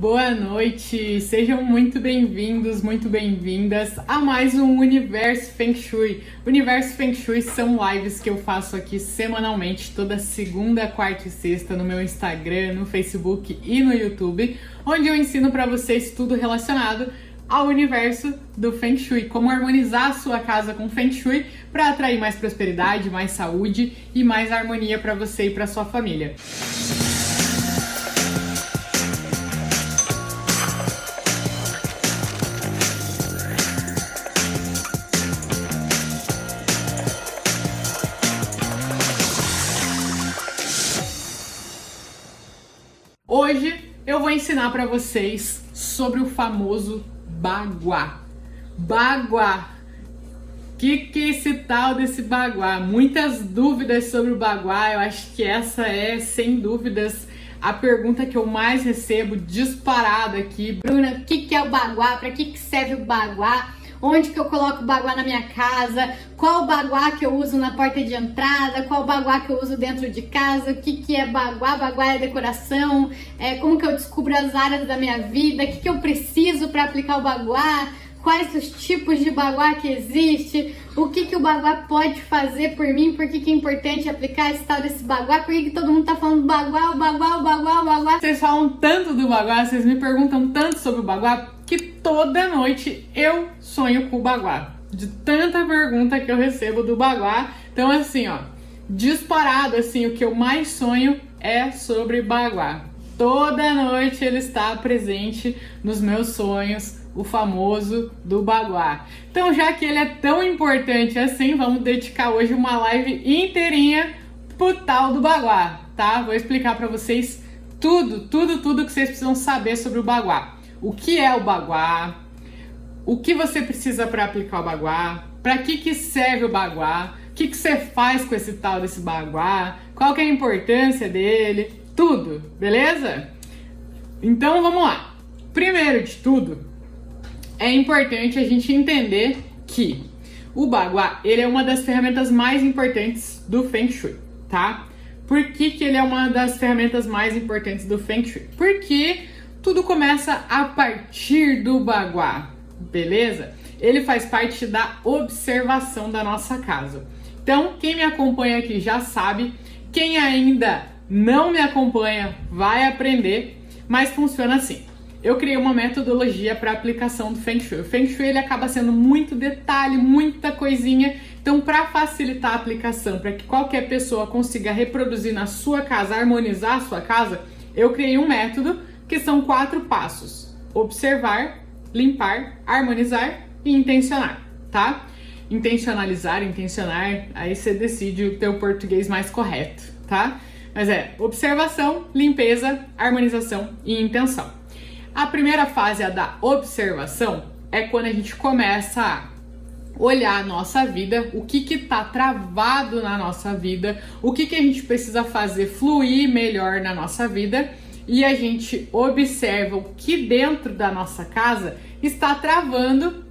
Boa noite, sejam muito bem-vindos, muito bem-vindas a mais um Universo Feng Shui. Universo Feng Shui são lives que eu faço aqui semanalmente, toda segunda, quarta e sexta no meu Instagram, no Facebook e no YouTube, onde eu ensino para vocês tudo relacionado ao universo do Feng Shui, como harmonizar a sua casa com Feng Shui para atrair mais prosperidade, mais saúde e mais harmonia para você e para sua família. Hoje eu vou ensinar para vocês sobre o famoso baguá. Baguá. Que é esse tal desse baguá? Muitas dúvidas sobre o baguá. Eu acho que essa é, sem dúvidas, a pergunta que eu mais recebo disparada aqui. Bruna, o que é o baguá? Para que serve o baguá? Onde que eu coloco o baguá na minha casa? Qual baguá que eu uso na porta de entrada? Qual baguá que eu uso dentro de casa? O que é baguá? Baguá é decoração? Como que eu descubro as áreas da minha vida? O que eu preciso para aplicar o baguá? Quais os tipos de baguá que existe? O que o baguá pode fazer por mim? Por que é importante aplicar esse tal desse baguá? Por que todo mundo tá falando baguá, o baguá, o baguá, o baguá? Vocês falam tanto do baguá, vocês me perguntam tanto sobre o baguá, que toda noite eu sonho com o baguá. De tanta pergunta que eu recebo do baguá. Então assim, ó, disparado assim, o que eu mais sonho é sobre baguá. Toda noite ele está presente nos meus sonhos, o famoso do baguá. Então, já que ele é tão importante assim, vamos dedicar hoje uma live inteirinha pro tal do baguá, tá? Vou explicar para vocês tudo que vocês precisam saber sobre o baguá. O que é o baguá? O que você precisa para aplicar o baguá? Para que serve o baguá? O que você faz com esse tal desse baguá? Qual que é a importância dele? Tudo, beleza? Então vamos lá. Primeiro de tudo, é importante a gente entender que o baguá, ele é uma das ferramentas mais importantes do Feng Shui, tá? Por que ele é uma das ferramentas mais importantes do Feng Shui? Porque tudo começa a partir do baguá, beleza? Ele faz parte da observação da nossa casa. Então, quem me acompanha aqui já sabe, quem ainda não me acompanha vai aprender, mas funciona assim. Eu criei uma metodologia para aplicação do Feng Shui. O Feng Shui ele acaba sendo muito detalhe, muita coisinha. Então, para facilitar a aplicação, para que qualquer pessoa consiga reproduzir na sua casa, harmonizar a sua casa, eu criei um método que são 4 passos: observar, limpar, harmonizar e intencionar, tá? Intencionalizar, intencionar, aí você decide o teu português mais correto, tá? Mas é observação, limpeza, harmonização e intenção. A primeira fase, a da observação, é quando a gente começa a olhar a nossa vida, o que tá travado na nossa vida, o que a gente precisa fazer fluir melhor na nossa vida, e a gente observa o que dentro da nossa casa está travando,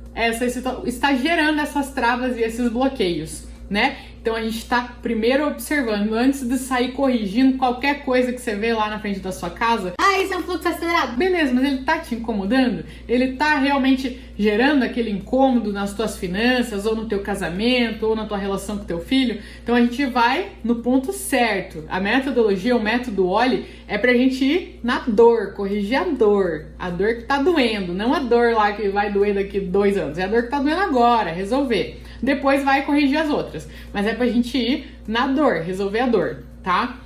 está gerando essas travas e esses bloqueios, né? Então a gente está primeiro observando, antes de sair corrigindo qualquer coisa que você vê lá na frente da sua casa. Ah, isso é um fluxo acelerado. Beleza, mas ele tá te incomodando? Ele tá realmente gerando aquele incômodo nas tuas finanças, ou no teu casamento, ou na tua relação com teu filho? Então a gente vai no ponto certo. A metodologia, o método OLI, é pra gente ir na dor, corrigir a dor que tá doendo, não a dor lá que vai doer daqui 2 anos, é a dor que tá doendo agora, resolver. Depois vai corrigir as outras, mas é pra gente ir na dor, resolver a dor, tá?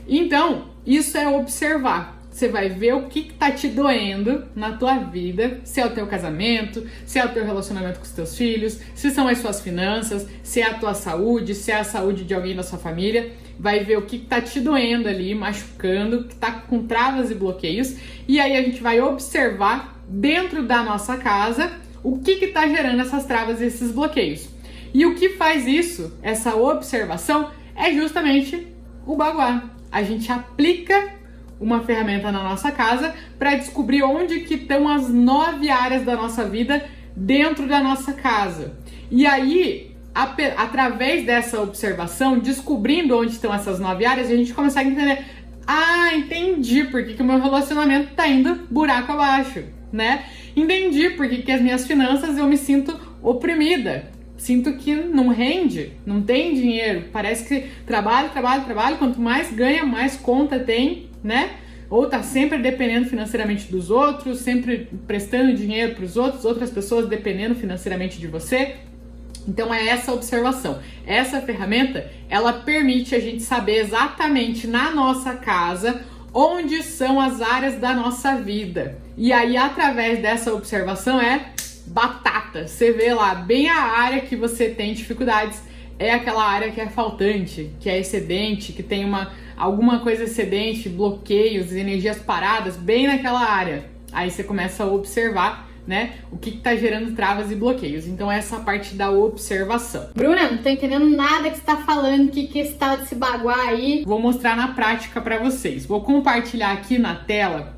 Então, isso é observar. Você vai ver o que tá te doendo na tua vida, se é o teu casamento, se é o teu relacionamento com os teus filhos, se são as suas finanças, se é a tua saúde, se é a saúde de alguém da sua família. Vai ver o que tá te doendo ali, machucando, que tá com travas e bloqueios. E aí a gente vai observar dentro da nossa casa o que tá gerando essas travas e esses bloqueios. E o que faz isso, essa observação, é justamente o baguá. A gente aplica uma ferramenta na nossa casa para descobrir onde que estão as 9 áreas da nossa vida dentro da nossa casa. E aí, através dessa observação, descobrindo onde estão essas 9 áreas, a gente consegue entender Ah, entendi por que o meu relacionamento tá indo buraco abaixo, né? Entendi por que as minhas finanças eu me sinto oprimida. Sinto que não rende, não tem dinheiro. Parece que trabalho, quanto mais ganha, mais conta tem, né? Ou tá sempre dependendo financeiramente dos outros, sempre prestando dinheiro para os outros, outras pessoas dependendo financeiramente de você. Então é essa observação. Essa ferramenta, ela permite a gente saber exatamente na nossa casa onde são as áreas da nossa vida. E aí, através dessa observação, batata. Você vê lá bem a área que você tem dificuldades, é aquela área que é faltante, que é excedente, que tem alguma coisa excedente, bloqueios, energias paradas, bem naquela área. Aí você começa a observar, né, o que tá gerando travas e bloqueios. Então essa é a parte da observação. Bruna, não tô entendendo nada que você tá falando, o que esse tal desse baguá aí. Vou mostrar na prática para vocês. Vou compartilhar aqui na tela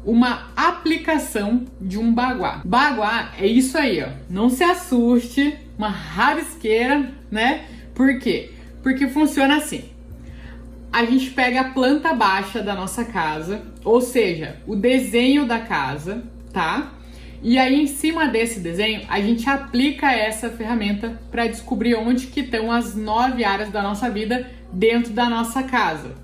uma aplicação de um baguá. Baguá é isso aí, ó. Não se assuste, uma rabisqueira, né? Por quê? Porque funciona assim. A gente pega a planta baixa da nossa casa, ou seja, o desenho da casa, tá? E aí, em cima desse desenho, a gente aplica essa ferramenta para descobrir onde que estão as 9 áreas da nossa vida dentro da nossa casa.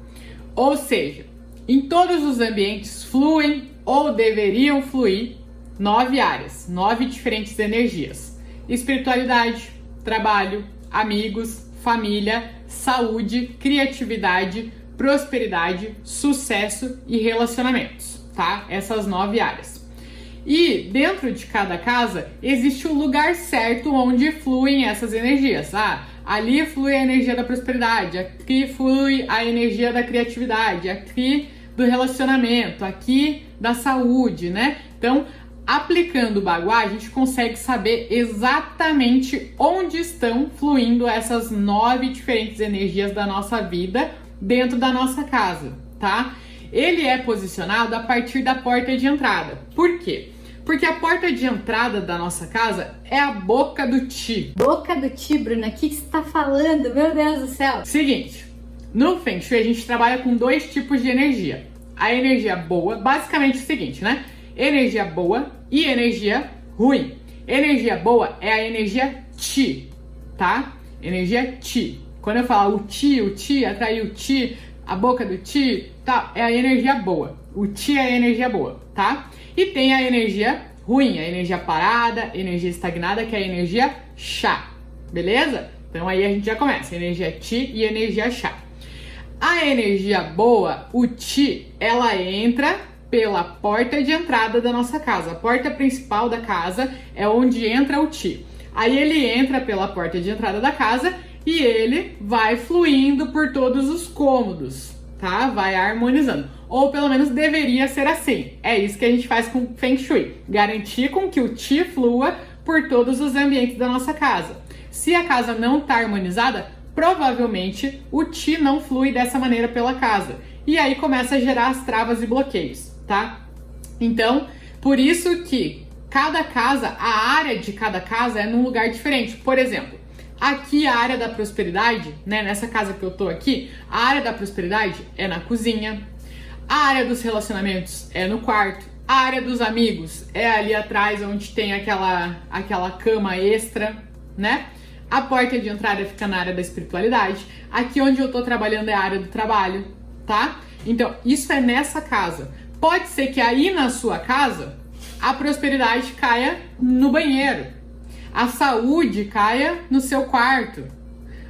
Ou seja, em todos os ambientes fluem ou deveriam fluir 9 áreas, 9 diferentes energias. Espiritualidade, trabalho, amigos, família, saúde, criatividade, prosperidade, sucesso e relacionamentos, tá? Essas 9 áreas. E dentro de cada casa existe um lugar certo onde fluem essas energias. Ali flui a energia da prosperidade, aqui flui a energia da criatividade, aqui do relacionamento, aqui da saúde, né? Então, aplicando o baguá, a gente consegue saber exatamente onde estão fluindo essas 9 diferentes energias da nossa vida dentro da nossa casa, tá? Ele é posicionado a partir da porta de entrada. Por quê? Porque a porta de entrada da nossa casa é a boca do Ti. Boca do Ti, Bruna? O que você tá falando? Meu Deus do céu. Seguinte, no Feng Shui a gente trabalha com 2 tipos de energia. A energia boa, basicamente o seguinte, né? Energia boa e energia ruim. Energia boa é a energia Ti, tá? Energia Ti. Quando eu falo o Ti, atrair o Ti, a boca do Ti, tá? É a energia boa. O Ti é a energia boa, tá? E tem a energia ruim, a energia parada, energia estagnada, que é a energia Chá, beleza? Então aí a gente já começa, energia Ti e energia Chá. A energia boa, o Ti, ela entra pela porta de entrada da nossa casa. A porta principal da casa é onde entra o Ti. Aí ele entra pela porta de entrada da casa e ele vai fluindo por todos os cômodos, tá? Vai harmonizando. Ou pelo menos deveria ser assim. É isso que a gente faz com Feng Shui. Garantir com que o Ti flua por todos os ambientes da nossa casa. Se a casa não está harmonizada, provavelmente o Ti não flui dessa maneira pela casa. E aí começa a gerar as travas e bloqueios, tá? Então, por isso que cada casa, a área de cada casa é num lugar diferente. Por exemplo, aqui a área da prosperidade, né? Nessa casa que eu tô aqui, a área da prosperidade é na cozinha. A área dos relacionamentos é no quarto. A área dos amigos é ali atrás, onde tem aquela cama extra, né? A porta de entrada fica na área da espiritualidade. Aqui onde eu tô trabalhando é a área do trabalho, tá? Então, isso é nessa casa. Pode ser que aí na sua casa, a prosperidade caia no banheiro. A saúde caia no seu quarto.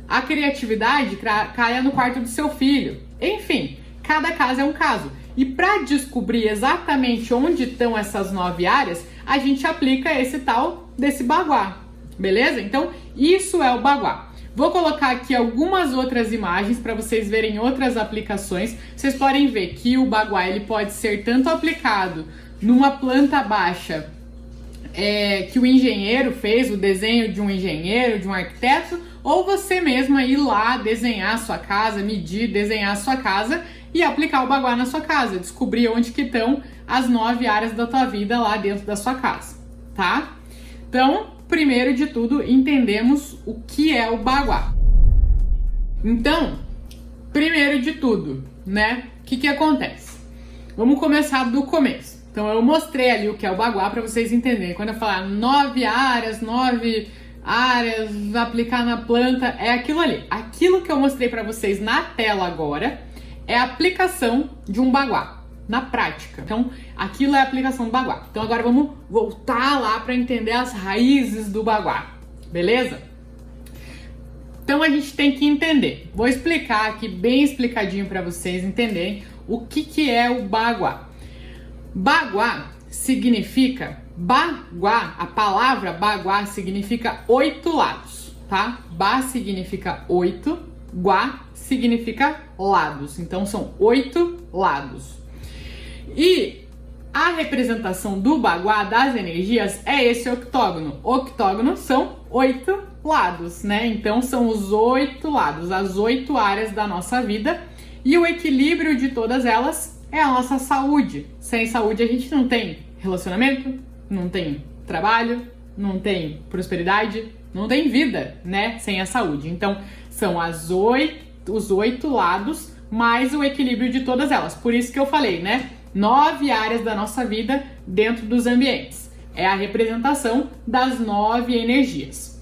A criatividade caia no quarto do seu filho. Enfim, cada caso é um caso. E para descobrir exatamente onde estão essas 9 áreas, a gente aplica esse tal desse baguá. Beleza? Então, isso é o baguá. Vou colocar aqui algumas outras imagens para vocês verem outras aplicações. Vocês podem ver que o baguá ele pode ser tanto aplicado numa planta baixa que o engenheiro fez, o desenho de um engenheiro, de um arquiteto, ou você mesma ir lá desenhar a sua casa, medir, desenhar a sua casa e aplicar o baguá na sua casa, descobrir onde que estão as 9 áreas da tua vida lá dentro da sua casa, tá? Então, primeiro de tudo, entendemos o que é o baguá. Então, primeiro de tudo, né? O que acontece? Vamos começar do começo. Então eu mostrei ali o que é o baguá para vocês entenderem. Quando eu falar 9 áreas aplicar na planta, é aquilo ali. Aquilo que eu mostrei para vocês na tela agora é a aplicação de um baguá na prática. Então aquilo é a aplicação do baguá. Então agora vamos voltar lá para entender as raízes do baguá, beleza? Então a gente tem que entender. Vou explicar aqui bem explicadinho para vocês entenderem o que é o baguá. Baguá significa, a palavra baguá significa 8 lados, tá? Ba significa 8, guá significa lados, então são 8 lados. E a representação do baguá, das energias, é esse octógono. Octógono são 8 lados, né? Então são os 8 lados, as 8 áreas da nossa vida, e o equilíbrio de todas elas é a nossa saúde. Sem saúde a gente não tem relacionamento, não tem trabalho, não tem prosperidade, não tem vida, né? Sem a saúde. Então são os 8 lados mais o equilíbrio de todas elas. Por isso que eu falei, né? 9 áreas da nossa vida dentro dos ambientes. É a representação das 9 energias.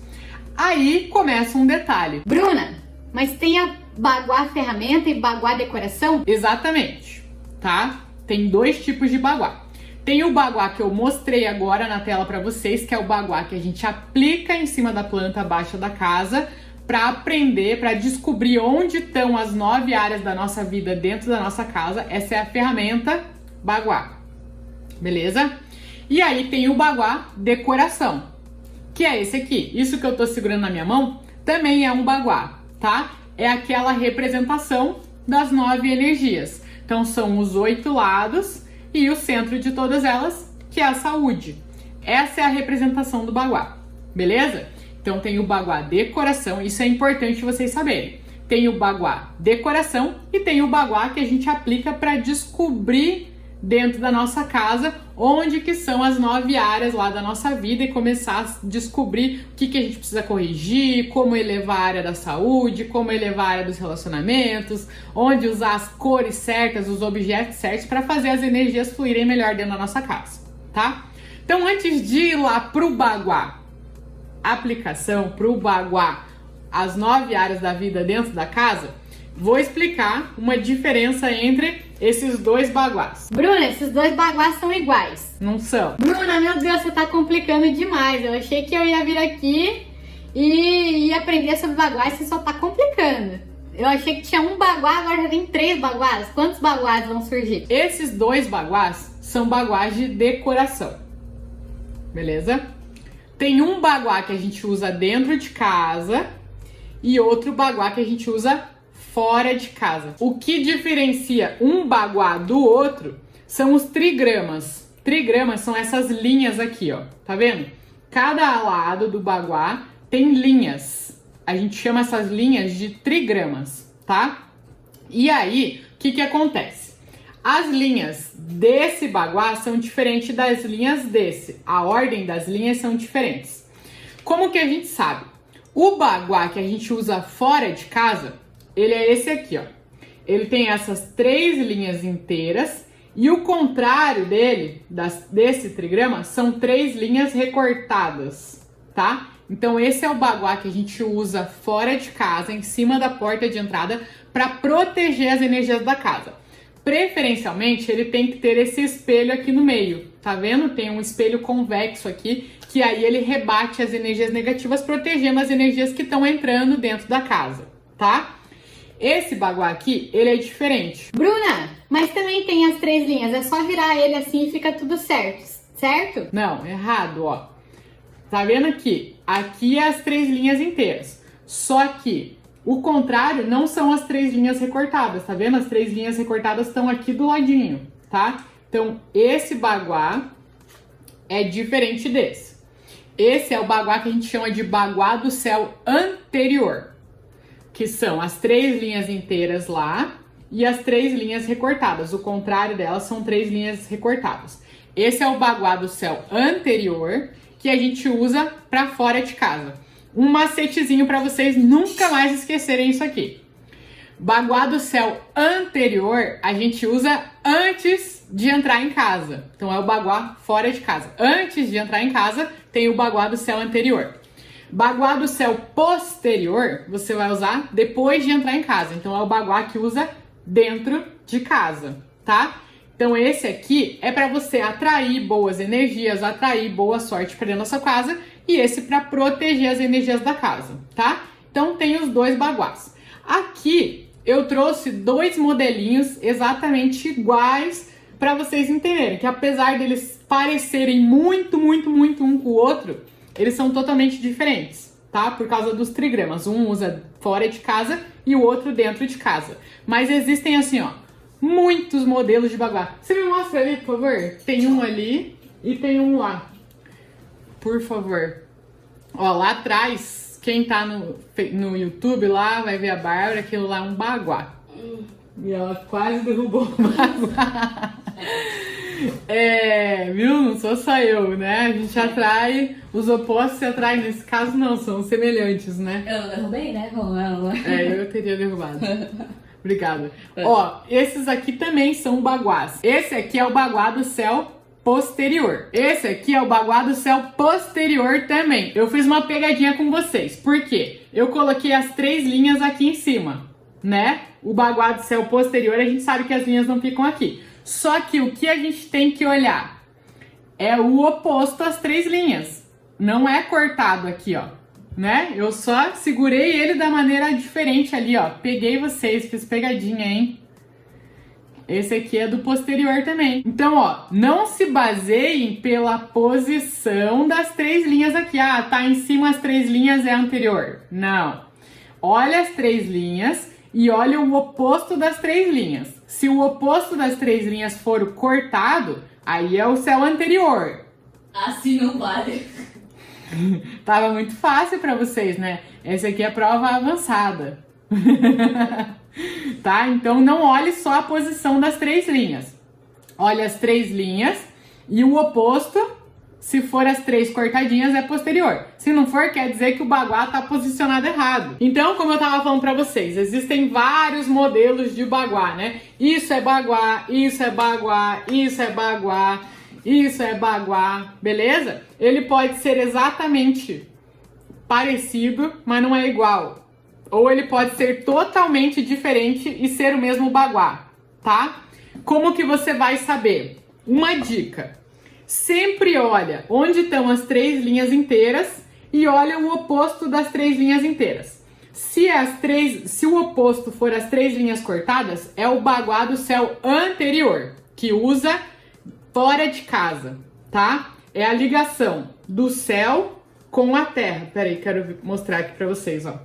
Aí começa um detalhe. Bruna, mas tem a baguá ferramenta e baguá decoração? Exatamente, tá? Tem 2 tipos de baguá. Tem o baguá que eu mostrei agora na tela para vocês, que é o baguá que a gente aplica em cima da planta baixa da casa para aprender, para descobrir onde estão as 9 áreas da nossa vida dentro da nossa casa. Essa é a ferramenta baguá, beleza? E aí tem o baguá decoração, que é esse aqui. Isso que eu tô segurando na minha mão também é um baguá, tá? É aquela representação das 9 energias. Então são os 8 lados e o centro de todas elas, que é a saúde. Essa é a representação do baguá, beleza? Então tem o baguá decoração, isso é importante vocês saberem. Tem o baguá decoração e tem o baguá que a gente aplica para descobrir dentro da nossa casa onde que são as 9 áreas lá da nossa vida e começar a descobrir o que a gente precisa corrigir, como elevar a área da saúde, como elevar a área dos relacionamentos, onde usar as cores certas, os objetos certos para fazer as energias fluírem melhor dentro da nossa casa, tá? Então antes de ir lá pro baguá aplicação, pro baguá as 9 áreas da vida dentro da casa, vou explicar uma diferença entre esses 2 baguás. Bruna, esses 2 baguás são iguais? Não são. Bruna, meu Deus, você tá complicando demais. Eu achei que eu ia vir aqui e ia aprender sobre baguás, você só tá complicando. Eu achei que tinha um baguá, agora já tem 3 baguás. Quantos baguás vão surgir? Esses 2 baguás são baguás de decoração, beleza? Tem um baguá que a gente usa dentro de casa e outro baguá que a gente usa fora de casa. O que diferencia um baguá do outro são os trigramas. Trigramas são essas linhas aqui, ó. Tá vendo? Cada lado do baguá tem linhas. A gente chama essas linhas de trigramas, tá? E aí, o que acontece? As linhas desse baguá são diferentes das linhas desse. A ordem das linhas são diferentes. Como que a gente sabe? O baguá que a gente usa fora de casa, ele é esse aqui, ó. Ele tem essas 3 linhas inteiras e o contrário dele, desse trigrama, são 3 linhas recortadas, tá? Então esse é o baguá que a gente usa fora de casa, em cima da porta de entrada, para proteger as energias da casa. Preferencialmente, ele tem que ter esse espelho aqui no meio, tá vendo? Tem um espelho convexo aqui, que aí ele rebate as energias negativas, protegendo as energias que estão entrando dentro da casa, tá? Esse baguá aqui, ele é diferente. Bruna, mas também tem as 3 linhas, é só virar ele assim e fica tudo certo, certo? Não, errado, ó. Tá vendo aqui? Aqui é as 3 linhas inteiras. Só que o contrário não são as 3 linhas recortadas, tá vendo? As 3 linhas recortadas estão aqui do ladinho, tá? Então, esse baguá é diferente desse. Esse é o baguá que a gente chama de baguá do céu anterior, que são as 3 linhas inteiras lá e as 3 linhas recortadas. O contrário delas são 3 linhas recortadas. Esse é o baguá do céu anterior, que a gente usa para fora de casa. Um macetezinho para vocês nunca mais esquecerem isso aqui. Baguá do céu anterior a gente usa antes de entrar em casa. Então é o baguá fora de casa. Antes de entrar em casa tem o baguá do céu anterior. Baguá do céu posterior você vai usar depois de entrar em casa. Então é o baguá que usa dentro de casa, tá? Então esse aqui é para você atrair boas energias, atrair boa sorte para dentro da sua casa, e esse para proteger as energias da casa, tá? Então tem os dois baguás. Aqui eu trouxe dois modelinhos exatamente iguais para vocês entenderem que apesar deles parecerem muito um com o outro, eles são totalmente diferentes, tá? Por causa dos trigramas. Um usa fora de casa e o outro dentro de casa. Mas existem assim, ó, muitos modelos de baguá. Você me mostra ali, por favor? Tem um ali e tem um lá. Por favor. Ó, lá atrás, quem tá no YouTube lá vai ver a Bárbara, aquilo lá é um baguá. E ela quase derrubou o baguá. Viu? Não sou só eu, né? A gente atrai, os opostos se atraem. Nesse caso não, são semelhantes, né? Eu não derrubei, né? Eu teria derrubado. Obrigada. Ó, esses aqui também são baguás. Esse aqui é o baguá do céu posterior. Esse aqui é o baguá do céu posterior também. Eu fiz uma pegadinha com vocês. Por quê? Eu coloquei as 3 linhas aqui em cima, né? O baguá do céu posterior, a gente sabe que as linhas não ficam aqui. Só que o que a gente tem que olhar é o oposto às 3 linhas. Não é cortado aqui, ó, né? Eu só segurei ele da maneira diferente ali, ó. Peguei vocês, fiz pegadinha, hein? Esse aqui é do posterior também. Então, ó, não se baseiem pela posição das 3 linhas aqui. Ah, tá em cima as 3 linhas é anterior. Não. Olha as 3 linhas e olha o oposto das 3 linhas. Se o oposto das 3 linhas for o cortado, aí é o céu anterior. Assim não vale. Tava muito fácil pra vocês, né? Essa aqui é a prova avançada. Tá? Então não olhe só a posição das 3 linhas. Olhe as 3 linhas e o oposto, se for as 3 cortadinhas, é posterior. Se não for, quer dizer que o baguá tá posicionado errado. Então, como eu tava falando pra vocês, existem vários modelos de baguá, né? Isso é baguá, isso é baguá, isso é baguá, isso é baguá, beleza? Ele pode ser exatamente parecido, mas não é igual. Ou ele pode ser totalmente diferente e ser o mesmo baguá, tá? Como que você vai saber? Uma dica. Sempre olha onde estão as 3 linhas inteiras e olha o oposto das 3 linhas inteiras. Se o oposto for as 3 linhas cortadas, é o baguá do céu anterior, que usa fora de casa, tá? É a ligação do céu com a terra. Peraí, quero mostrar aqui pra vocês, ó.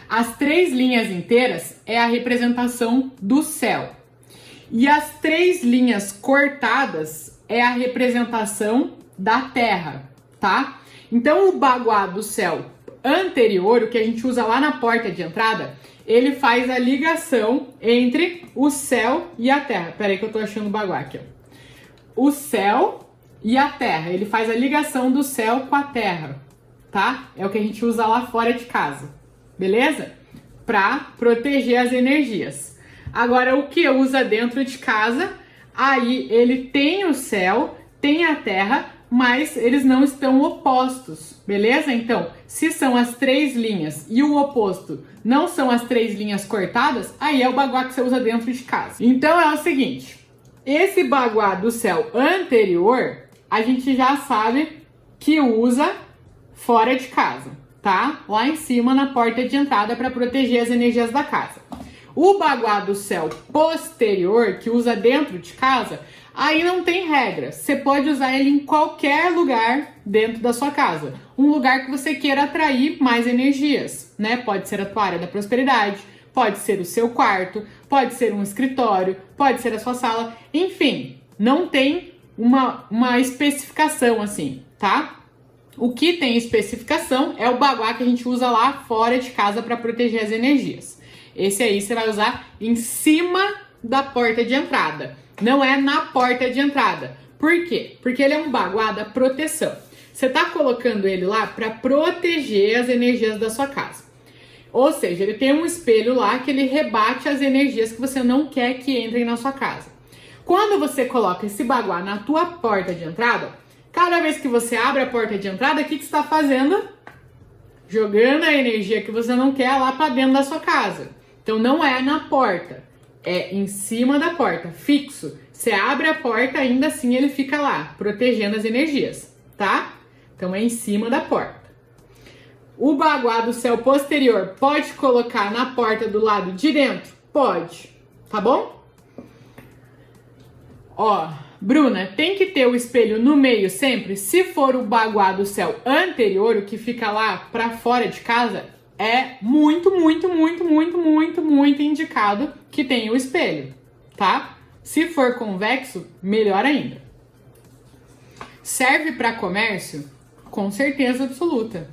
As 3 linhas inteiras é a representação do céu. E as 3 linhas cortadas é a representação da terra, tá? Então o baguá do céu anterior, o que a gente usa lá na porta de entrada, ele faz a ligação entre o céu e a terra. Peraí que eu tô achando o baguá aqui, ó. O céu e a terra, ele faz a ligação do céu com a terra, tá? É o que a gente usa lá fora de casa, beleza? Pra proteger as energias. Agora, o que usa dentro de casa, aí ele tem o céu, tem a terra, mas eles não estão opostos, beleza? Então, se são as 3 linhas e o oposto não são as 3 linhas cortadas, aí é o baguá que você usa dentro de casa. Então é o seguinte, esse baguá do céu anterior, a gente já sabe que usa fora de casa, tá? Lá em cima na porta de entrada para proteger as energias da casa. O baguá do céu posterior, que usa dentro de casa, aí não tem regra. Você pode usar ele em qualquer lugar dentro da sua casa. Um lugar que você queira atrair mais energias, né? Pode ser a tua área da prosperidade, pode ser o seu quarto, pode ser um escritório, pode ser a sua sala. Enfim, não tem uma especificação assim, tá? O que tem especificação é o baguá que a gente usa lá fora de casa para proteger as energias. Esse aí você vai usar em cima da porta de entrada. Não é na porta de entrada. Por quê? Porque ele é um baguá da proteção. Você tá colocando ele lá para proteger as energias da sua casa. Ou seja, ele tem um espelho lá que ele rebate as energias que você não quer que entrem na sua casa. Quando você coloca esse baguá na tua porta de entrada, cada vez que você abre a porta de entrada, o que você está fazendo? Jogando a energia que você não quer lá para dentro da sua casa. Então não é na porta, é em cima da porta, fixo. Você abre a porta, ainda assim ele fica lá, protegendo as energias, tá? Então é em cima da porta. O baguá do céu posterior pode colocar na porta do lado de dentro? Pode, tá bom? Ó, Bruna, tem que ter o espelho no meio sempre? Se for o baguá do céu anterior, o que fica lá pra fora de casa, é muito indicado que tenha o espelho, tá? Se for convexo, melhor ainda. Serve para comércio? Com certeza absoluta.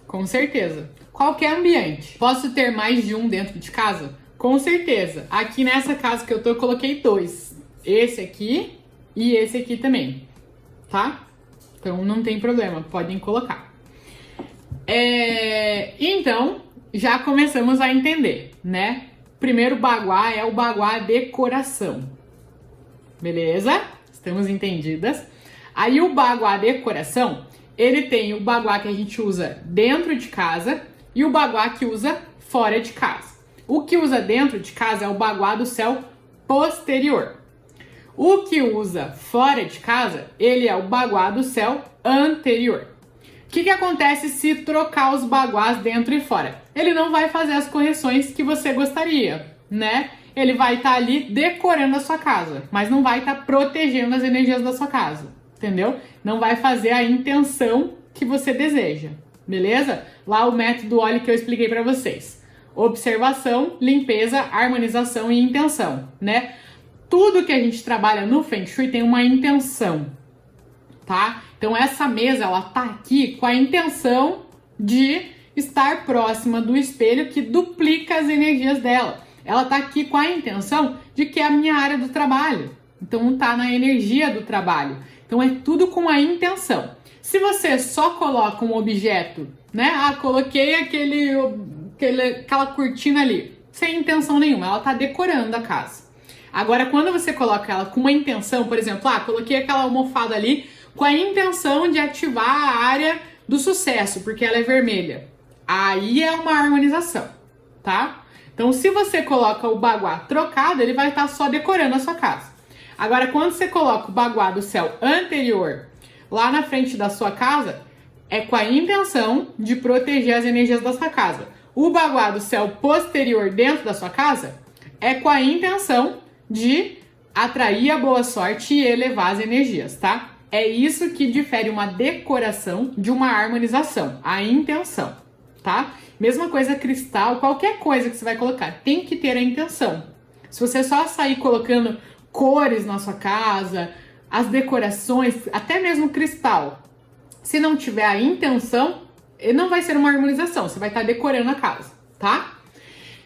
Com certeza. Qualquer ambiente. Posso ter mais de um dentro de casa? Com certeza. Aqui nessa casa que eu tô, eu coloquei 2. Esse aqui e esse aqui também, tá? Então não tem problema, podem colocar. Então, já começamos a entender, né? Primeiro baguá é o baguá decoração. Beleza? Estamos entendidas? Aí o baguá decoração, ele tem o baguá que a gente usa dentro de casa e o baguá que usa fora de casa. O que usa dentro de casa é o baguá do céu posterior. O que usa fora de casa, ele é o baguá do céu anterior. O que acontece se trocar os baguás dentro e fora? Ele não vai fazer as correções que você gostaria, né? Ele vai estar ali decorando a sua casa, mas não vai estar protegendo as energias da sua casa, entendeu? Não vai fazer a intenção que você deseja, beleza? Lá o método olhe que eu expliquei para vocês. Observação, limpeza, harmonização e intenção, né? Tudo que a gente trabalha no Feng Shui tem uma intenção, tá? Então essa mesa, ela tá aqui com a intenção de estar próxima do espelho que duplica as energias dela. Ela tá aqui com a intenção de que é a minha área do trabalho. Então tá na energia do trabalho. Então é tudo com a intenção. Se você só coloca um objeto, né? Ah, coloquei aquela cortina ali, sem intenção nenhuma, ela tá decorando a casa. Agora, quando você coloca ela com uma intenção, por exemplo, coloquei aquela almofada ali com a intenção de ativar a área do sucesso, porque ela é vermelha. Aí é uma harmonização, tá? Então, se você coloca o baguá trocado, ele vai estar só decorando a sua casa. Agora, quando você coloca o baguá do céu anterior lá na frente da sua casa, é com a intenção de proteger as energias da sua casa. O baguá do céu posterior dentro da sua casa é com a intenção de atrair a boa sorte e elevar as energias, tá? É isso que difere uma decoração de uma harmonização, a intenção, tá? Mesma coisa cristal, qualquer coisa que você vai colocar, tem que ter a intenção. Se você só sair colocando cores na sua casa, as decorações, até mesmo cristal, se não tiver a intenção, não vai ser uma harmonização, você vai estar decorando a casa, tá?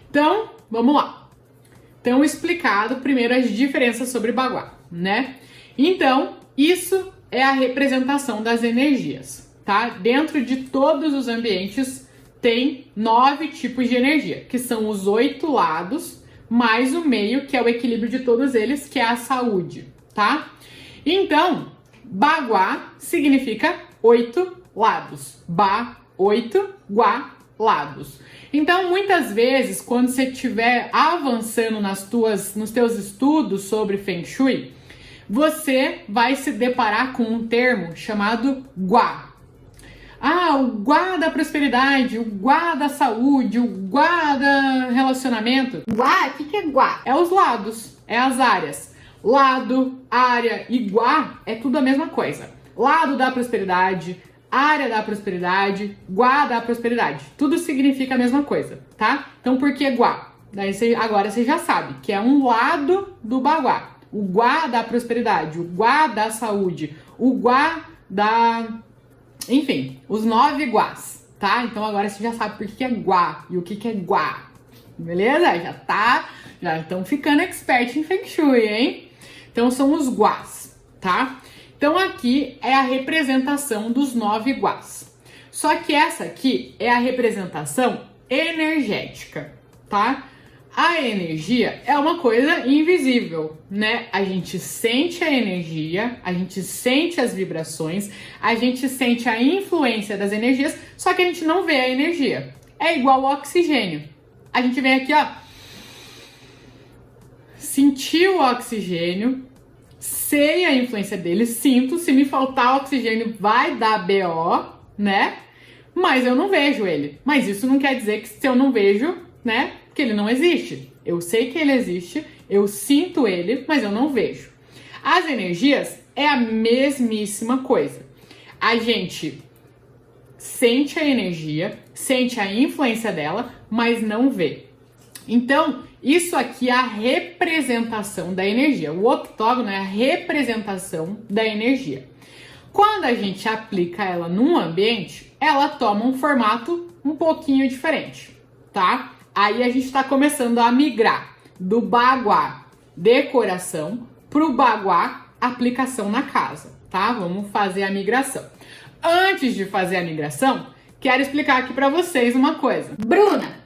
Então, vamos lá. Então, explicado primeiro as diferenças sobre baguá, né? Então, isso é a representação das energias, tá? Dentro de todos os ambientes tem 9 tipos de energia, que são os 8 lados, mais o meio, que é o equilíbrio de todos eles, que é a saúde, tá? Então, baguá significa 8 lados. Ba, 8, guá, lados. Então, muitas vezes, quando você estiver avançando nos teus estudos sobre Feng Shui, você vai se deparar com um termo chamado Guá. Ah, o Guá da prosperidade, o Guá da saúde, o Guá da relacionamento. Guá? O que é guá? É os lados, é as áreas. Lado, área e Guá é tudo a mesma coisa. Lado da prosperidade, área da prosperidade, Guá da prosperidade. Tudo significa a mesma coisa, tá? Então, por que Guá? Agora você já sabe que é um lado do baguá. O Guá da prosperidade, o Guá da saúde, o Guá da... Enfim, os 9 Guás, tá? Então agora você já sabe por que é Guá e o que é Guá. Beleza? Já estão ficando expert em Feng Shui, hein? Então são os Guás, tá? Então aqui é a representação dos 9 Guás. Só que essa aqui é a representação energética, tá? A energia é uma coisa invisível, né? A gente sente a energia, a gente sente as vibrações, a gente sente a influência das energias, só que a gente não vê a energia. É igual ao oxigênio. A gente vem aqui, ó, sentiu o oxigênio, sei a influência dele, sinto, se me faltar oxigênio vai dar BO, né? Mas eu não vejo ele. Mas isso não quer dizer que se eu não vejo, né, que ele não existe. Eu sei que ele existe, eu sinto ele, mas eu não vejo. As energias é a mesmíssima coisa. A gente sente a energia, sente a influência dela, mas não vê. Então, isso aqui é a representação da energia. O octógono é a representação da energia. Quando a gente aplica ela num ambiente, ela toma um formato um pouquinho diferente, tá? Aí a gente está começando a migrar do baguá decoração pro baguá aplicação na casa, tá? Vamos fazer a migração. Antes de fazer a migração, quero explicar aqui para vocês uma coisa. Bruna,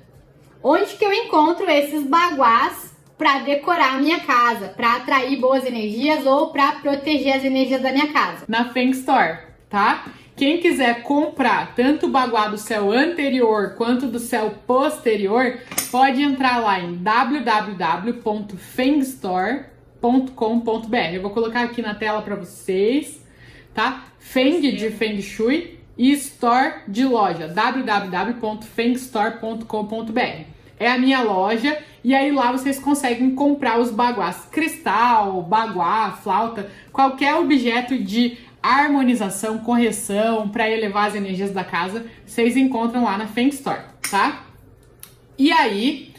onde que eu encontro esses baguás para decorar a minha casa, para atrair boas energias ou para proteger as energias da minha casa? Na Feng Store, tá? Quem quiser comprar tanto o baguá do céu anterior quanto do céu posterior, pode entrar lá em www.fengstore.com.br. Eu vou colocar aqui na tela para vocês, tá? Feng de Feng Shui e Store de loja, www.fengstore.com.br. É a minha loja e aí lá vocês conseguem comprar os baguás cristal, baguá, flauta, qualquer objeto de harmonização, correção, para elevar as energias da casa, vocês encontram lá na Feng Store, tá? E aí,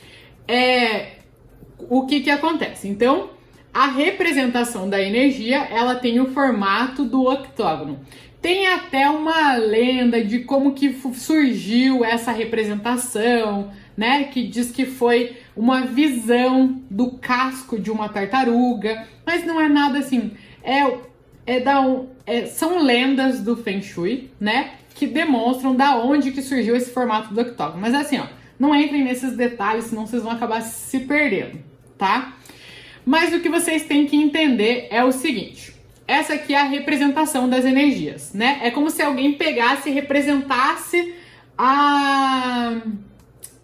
o que acontece? Então, a representação da energia, ela tem o formato do octógono. Tem até uma lenda de como que surgiu essa representação, né? Que diz que foi uma visão do casco de uma tartaruga, mas não é nada assim, são lendas do Feng Shui, né, que demonstram da onde que surgiu esse formato do octógono. Mas assim, ó, não entrem nesses detalhes, senão vocês vão acabar se perdendo, tá? Mas o que vocês têm que entender é o seguinte, essa aqui é a representação das energias, né? É como se alguém pegasse e representasse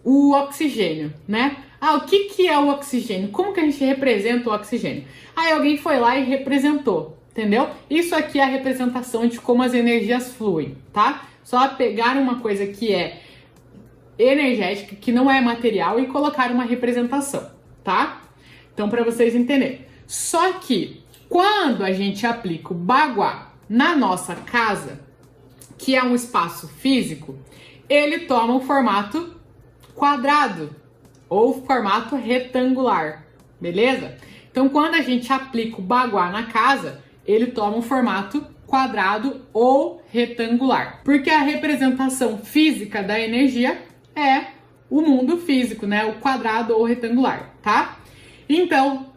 o oxigênio, né? Ah, o que é o oxigênio? Como que a gente representa o oxigênio? Aí alguém foi lá e representou. Entendeu? Isso aqui é a representação de como as energias fluem, tá? Só pegar uma coisa que é energética, que não é material, e colocar uma representação, tá? Então, para vocês entenderem. Só que, quando a gente aplica o baguá na nossa casa, que é um espaço físico, ele toma o formato quadrado ou formato retangular, beleza? Então, quando a gente aplica o baguá na casa, ele toma um formato quadrado ou retangular. Porque a representação física da energia é o mundo físico, né? O quadrado ou retangular, tá? Então,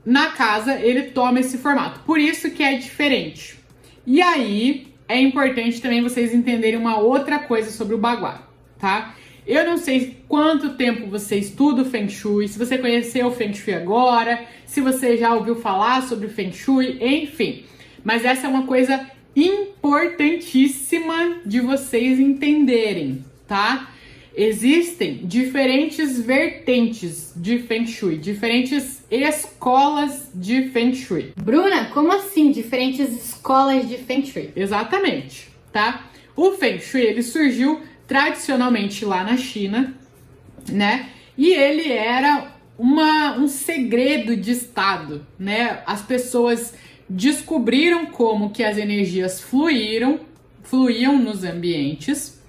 na casa, ele toma esse formato. Por isso que é diferente. E aí, é importante também vocês entenderem uma outra coisa sobre o baguá, tá? Eu não sei quanto tempo você estuda o Feng Shui, se você conheceu o Feng Shui agora, se você já ouviu falar sobre o Feng Shui, enfim. Mas essa é uma coisa importantíssima de vocês entenderem, tá? Existem diferentes vertentes de Feng Shui, diferentes escolas de Feng Shui. Bruna, como assim diferentes escolas de Feng Shui? Exatamente, tá? O Feng Shui, ele surgiu tradicionalmente lá na China, né? E ele era um segredo de estado, né? As pessoas descobriram como que as energias fluíam nos ambientes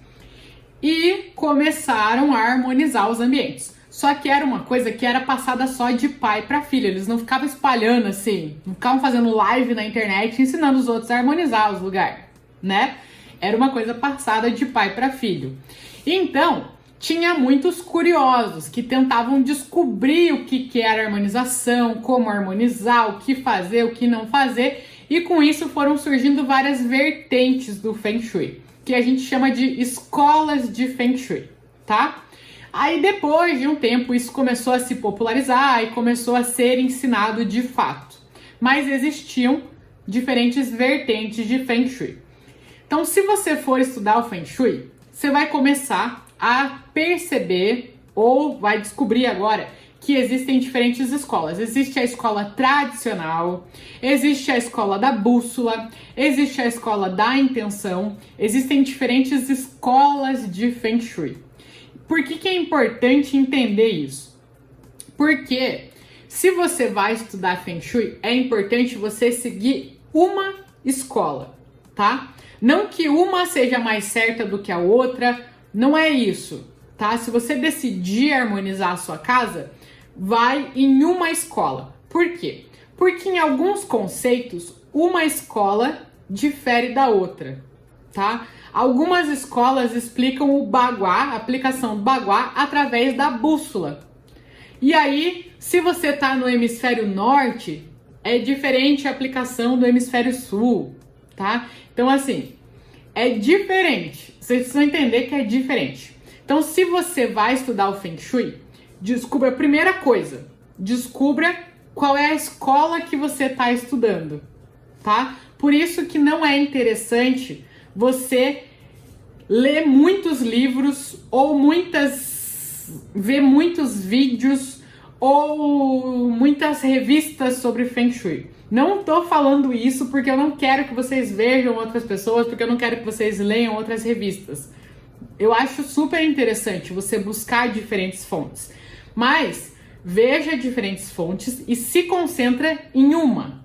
e começaram a harmonizar os ambientes. Só que era uma coisa que era passada só de pai para filho. Eles não ficavam espalhando assim, não ficavam fazendo live na internet ensinando os outros a harmonizar os lugares, né? Era uma coisa passada de pai para filho. Então, tinha muitos curiosos que tentavam descobrir o que era harmonização, como harmonizar, o que fazer, o que não fazer. E com isso foram surgindo várias vertentes do Feng Shui, que a gente chama de escolas de Feng Shui, tá? Aí depois de um tempo isso começou a se popularizar e começou a ser ensinado de fato. Mas existiam diferentes vertentes de Feng Shui. Então, se você for estudar o Feng Shui, você vai começar a perceber ou vai descobrir agora que existem diferentes escolas. Existe a escola tradicional, existe a escola da bússola, existe a escola da intenção, existem diferentes escolas de Feng Shui. Por que é importante entender isso? Porque se você vai estudar Feng Shui, é importante você seguir uma escola, tá? Não que uma seja mais certa do que a outra, não é isso, tá? Se você decidir harmonizar a sua casa, vai em uma escola. Por quê? Porque em alguns conceitos, uma escola difere da outra, tá? Algumas escolas explicam o Bagua, a aplicação do Bagua, através da bússola. E aí, se você tá no hemisfério norte, é diferente a aplicação do hemisfério sul, tá? Então, assim, é diferente. Vocês precisam entender que é diferente. Então, se você vai estudar o Feng Shui, descubra a primeira coisa. Descubra qual é a escola que você está estudando, tá? Por isso que não é interessante você ler muitos livros ou ver muitos vídeos ou muitas revistas sobre Feng Shui. Não tô falando isso porque eu não quero que vocês vejam outras pessoas, porque eu não quero que vocês leiam outras revistas. Eu acho super interessante você buscar diferentes fontes. Mas veja diferentes fontes e se concentra em uma.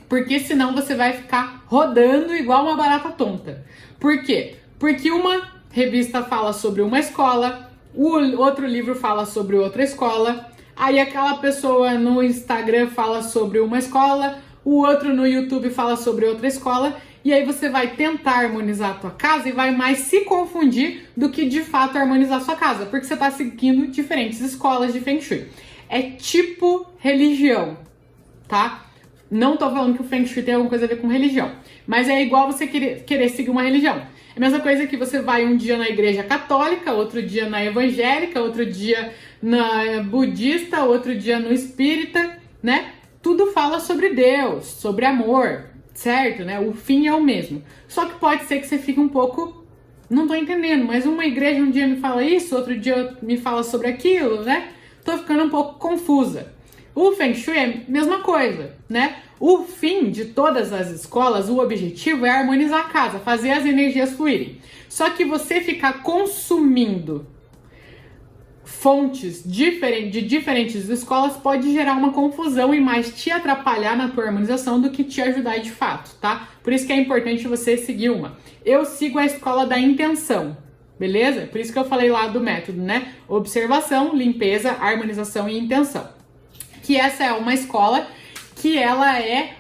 Porque senão você vai ficar rodando igual uma barata tonta. Por quê? Porque uma revista fala sobre uma escola, o outro livro fala sobre outra escola, aí aquela pessoa no Instagram fala sobre uma escola, o outro no YouTube fala sobre outra escola, e aí você vai tentar harmonizar a tua casa e vai mais se confundir do que de fato harmonizar a sua casa, porque você está seguindo diferentes escolas de Feng Shui. É tipo religião, tá? Não tô falando que o Feng Shui tem alguma coisa a ver com religião, mas é igual você querer seguir uma religião. É a mesma coisa que você vai um dia na igreja católica, outro dia na evangélica, outro dia na budista, outro dia no espírita, né? Tudo fala sobre Deus, sobre amor, certo, né? O fim é o mesmo. Só que pode ser que você fique um pouco, não tô entendendo, mas uma igreja um dia me fala isso, outro dia me fala sobre aquilo, né? Tô ficando um pouco confusa. O Feng Shui é a mesma coisa, né? O fim de todas as escolas, o objetivo é harmonizar a casa, fazer as energias fluírem. Só que você ficar consumindo fontes de diferentes escolas pode gerar uma confusão e mais te atrapalhar na tua harmonização do que te ajudar de fato, tá? Por isso que é importante você seguir uma. Eu sigo a escola da intenção, beleza? Por isso que eu falei lá do método, né? Observação, limpeza, harmonização e intenção. Que essa é uma escola que ela é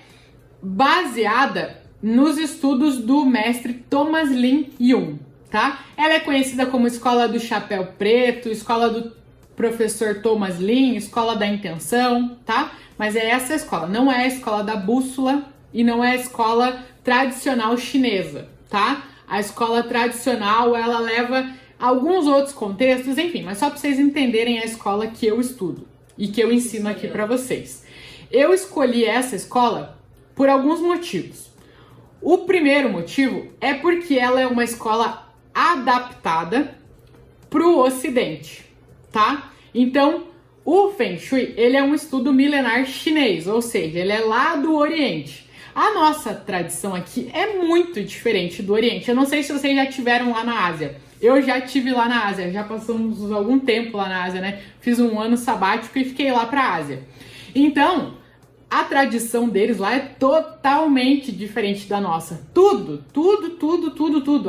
baseada nos estudos do mestre Thomas Lin Yun, tá? Ela é conhecida como Escola do Chapéu Preto, Escola do Professor Thomas Lin, Escola da Intenção, tá? Mas é essa escola, não é a escola da bússola e não é a escola tradicional chinesa, tá? A escola tradicional, ela leva alguns outros contextos, enfim, mas só para vocês entenderem a escola que eu estudo e que eu ensino aqui para vocês. Eu escolhi essa escola por alguns motivos. O primeiro motivo é porque ela é uma escola adaptada para o Ocidente, tá? Então, o Feng Shui, ele é um estudo milenar chinês, ou seja, ele é lá do Oriente. A nossa tradição aqui é muito diferente do Oriente. Eu não sei se vocês já tiveram lá na Ásia. Eu já tive lá na Ásia, já passamos algum tempo lá na Ásia, né? Fiz um ano sabático e fiquei lá pra Ásia. Então, a tradição deles lá é totalmente diferente da nossa. Tudo.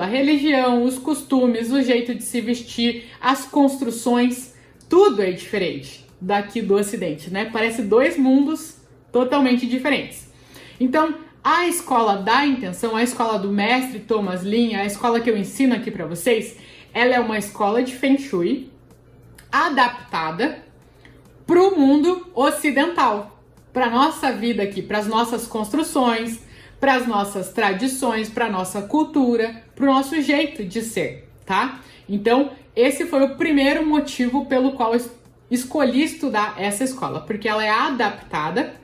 A religião, os costumes, o jeito de se vestir, as construções, tudo é diferente daqui do Ocidente, né? Parece dois mundos totalmente diferentes. Então, a escola da intenção, a escola do mestre Thomas Lin, a escola que eu ensino aqui para vocês, ela é uma escola de Feng Shui adaptada para o mundo ocidental, para nossa vida aqui, para as nossas construções, para as nossas tradições, para a nossa cultura, para o nosso jeito de ser, tá? Então, esse foi o primeiro motivo pelo qual eu escolhi estudar essa escola, porque ela é adaptada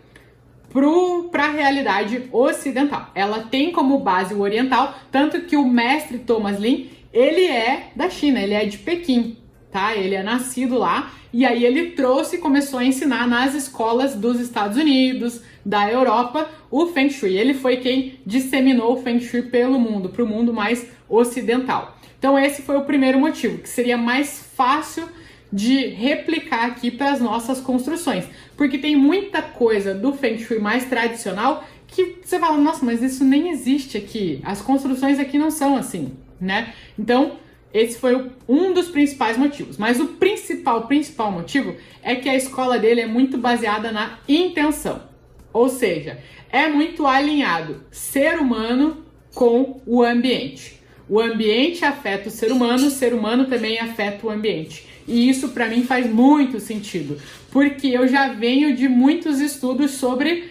para a realidade ocidental. Ela tem como base o oriental, tanto que o mestre Thomas Lin, ele é da China, ele é de Pequim, tá? Ele é nascido lá, e aí ele trouxe e começou a ensinar nas escolas dos Estados Unidos, da Europa, o Feng Shui. Ele foi quem disseminou o Feng Shui pelo mundo, para o mundo mais ocidental. Então esse foi o primeiro motivo, que seria mais fácil de replicar aqui para as nossas construções, porque tem muita coisa do Feng Shui mais tradicional que você fala, nossa, mas isso nem existe aqui, as construções aqui não são assim, né? Então, esse foi um dos principais motivos, mas o principal motivo é que a escola dele é muito baseada na intenção, ou seja, é muito alinhado ser humano com o ambiente. O ambiente afeta o ser humano também afeta o ambiente. E isso para mim faz muito sentido, porque eu já venho de muitos estudos sobre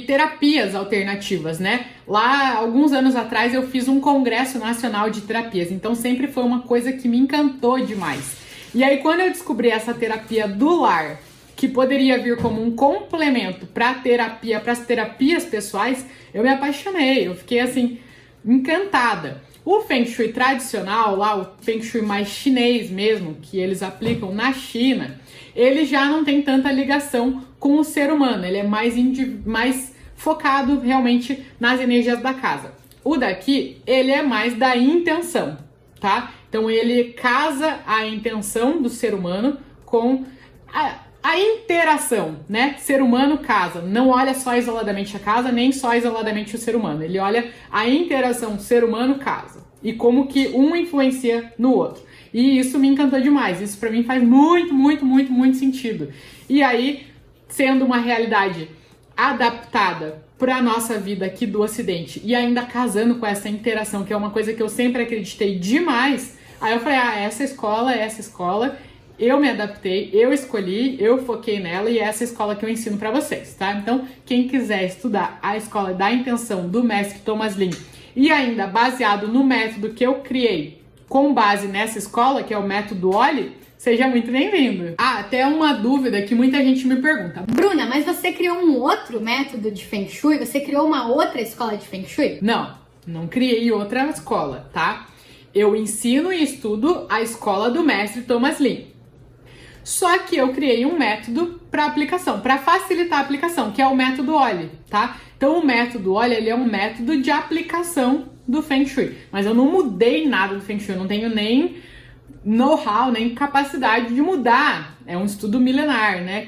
terapias alternativas, né? Lá, alguns anos atrás, eu fiz um congresso nacional de terapias, então sempre foi uma coisa que me encantou demais. E aí, quando eu descobri essa terapia do lar, que poderia vir como um complemento para as terapias pessoais, eu me apaixonei, eu fiquei assim, encantada. O Feng Shui tradicional, lá o Feng Shui mais chinês mesmo, que eles aplicam na China, ele já não tem tanta ligação com o ser humano, ele é mais focado realmente nas energias da casa. O daqui, ele é mais da intenção, tá? Então ele casa a intenção do ser humano com a interação, né? Ser humano casa, não olha só isoladamente a casa, nem só isoladamente o ser humano. Ele olha a interação ser humano-casa e como que um influencia no outro. E isso me encantou demais. Isso pra mim faz muito sentido. E aí, sendo uma realidade adaptada para a nossa vida aqui do Ocidente e ainda casando com essa interação, que é uma coisa que eu sempre acreditei demais, aí eu falei, essa escola, eu me adaptei, eu escolhi, eu foquei nela e é essa escola que eu ensino para vocês, tá? Então, quem quiser estudar a escola da intenção do mestre Thomas Lin e ainda baseado no método que eu criei com base nessa escola, que é o método Oli, seja muito bem-vindo. Até uma dúvida que muita gente me pergunta. Bruna, mas você criou um outro método de Feng Shui? Você criou uma outra escola de Feng Shui? Não criei outra escola, tá? Eu ensino e estudo a escola do mestre Thomas Lin. Só que eu criei um método para aplicação, para facilitar a aplicação, que é o método Oli, tá? Então o método Oli, ele é um método de aplicação do Feng Shui. Mas eu não mudei nada do Feng Shui, eu não tenho nem know-how, nem capacidade de mudar. É um estudo milenar, né?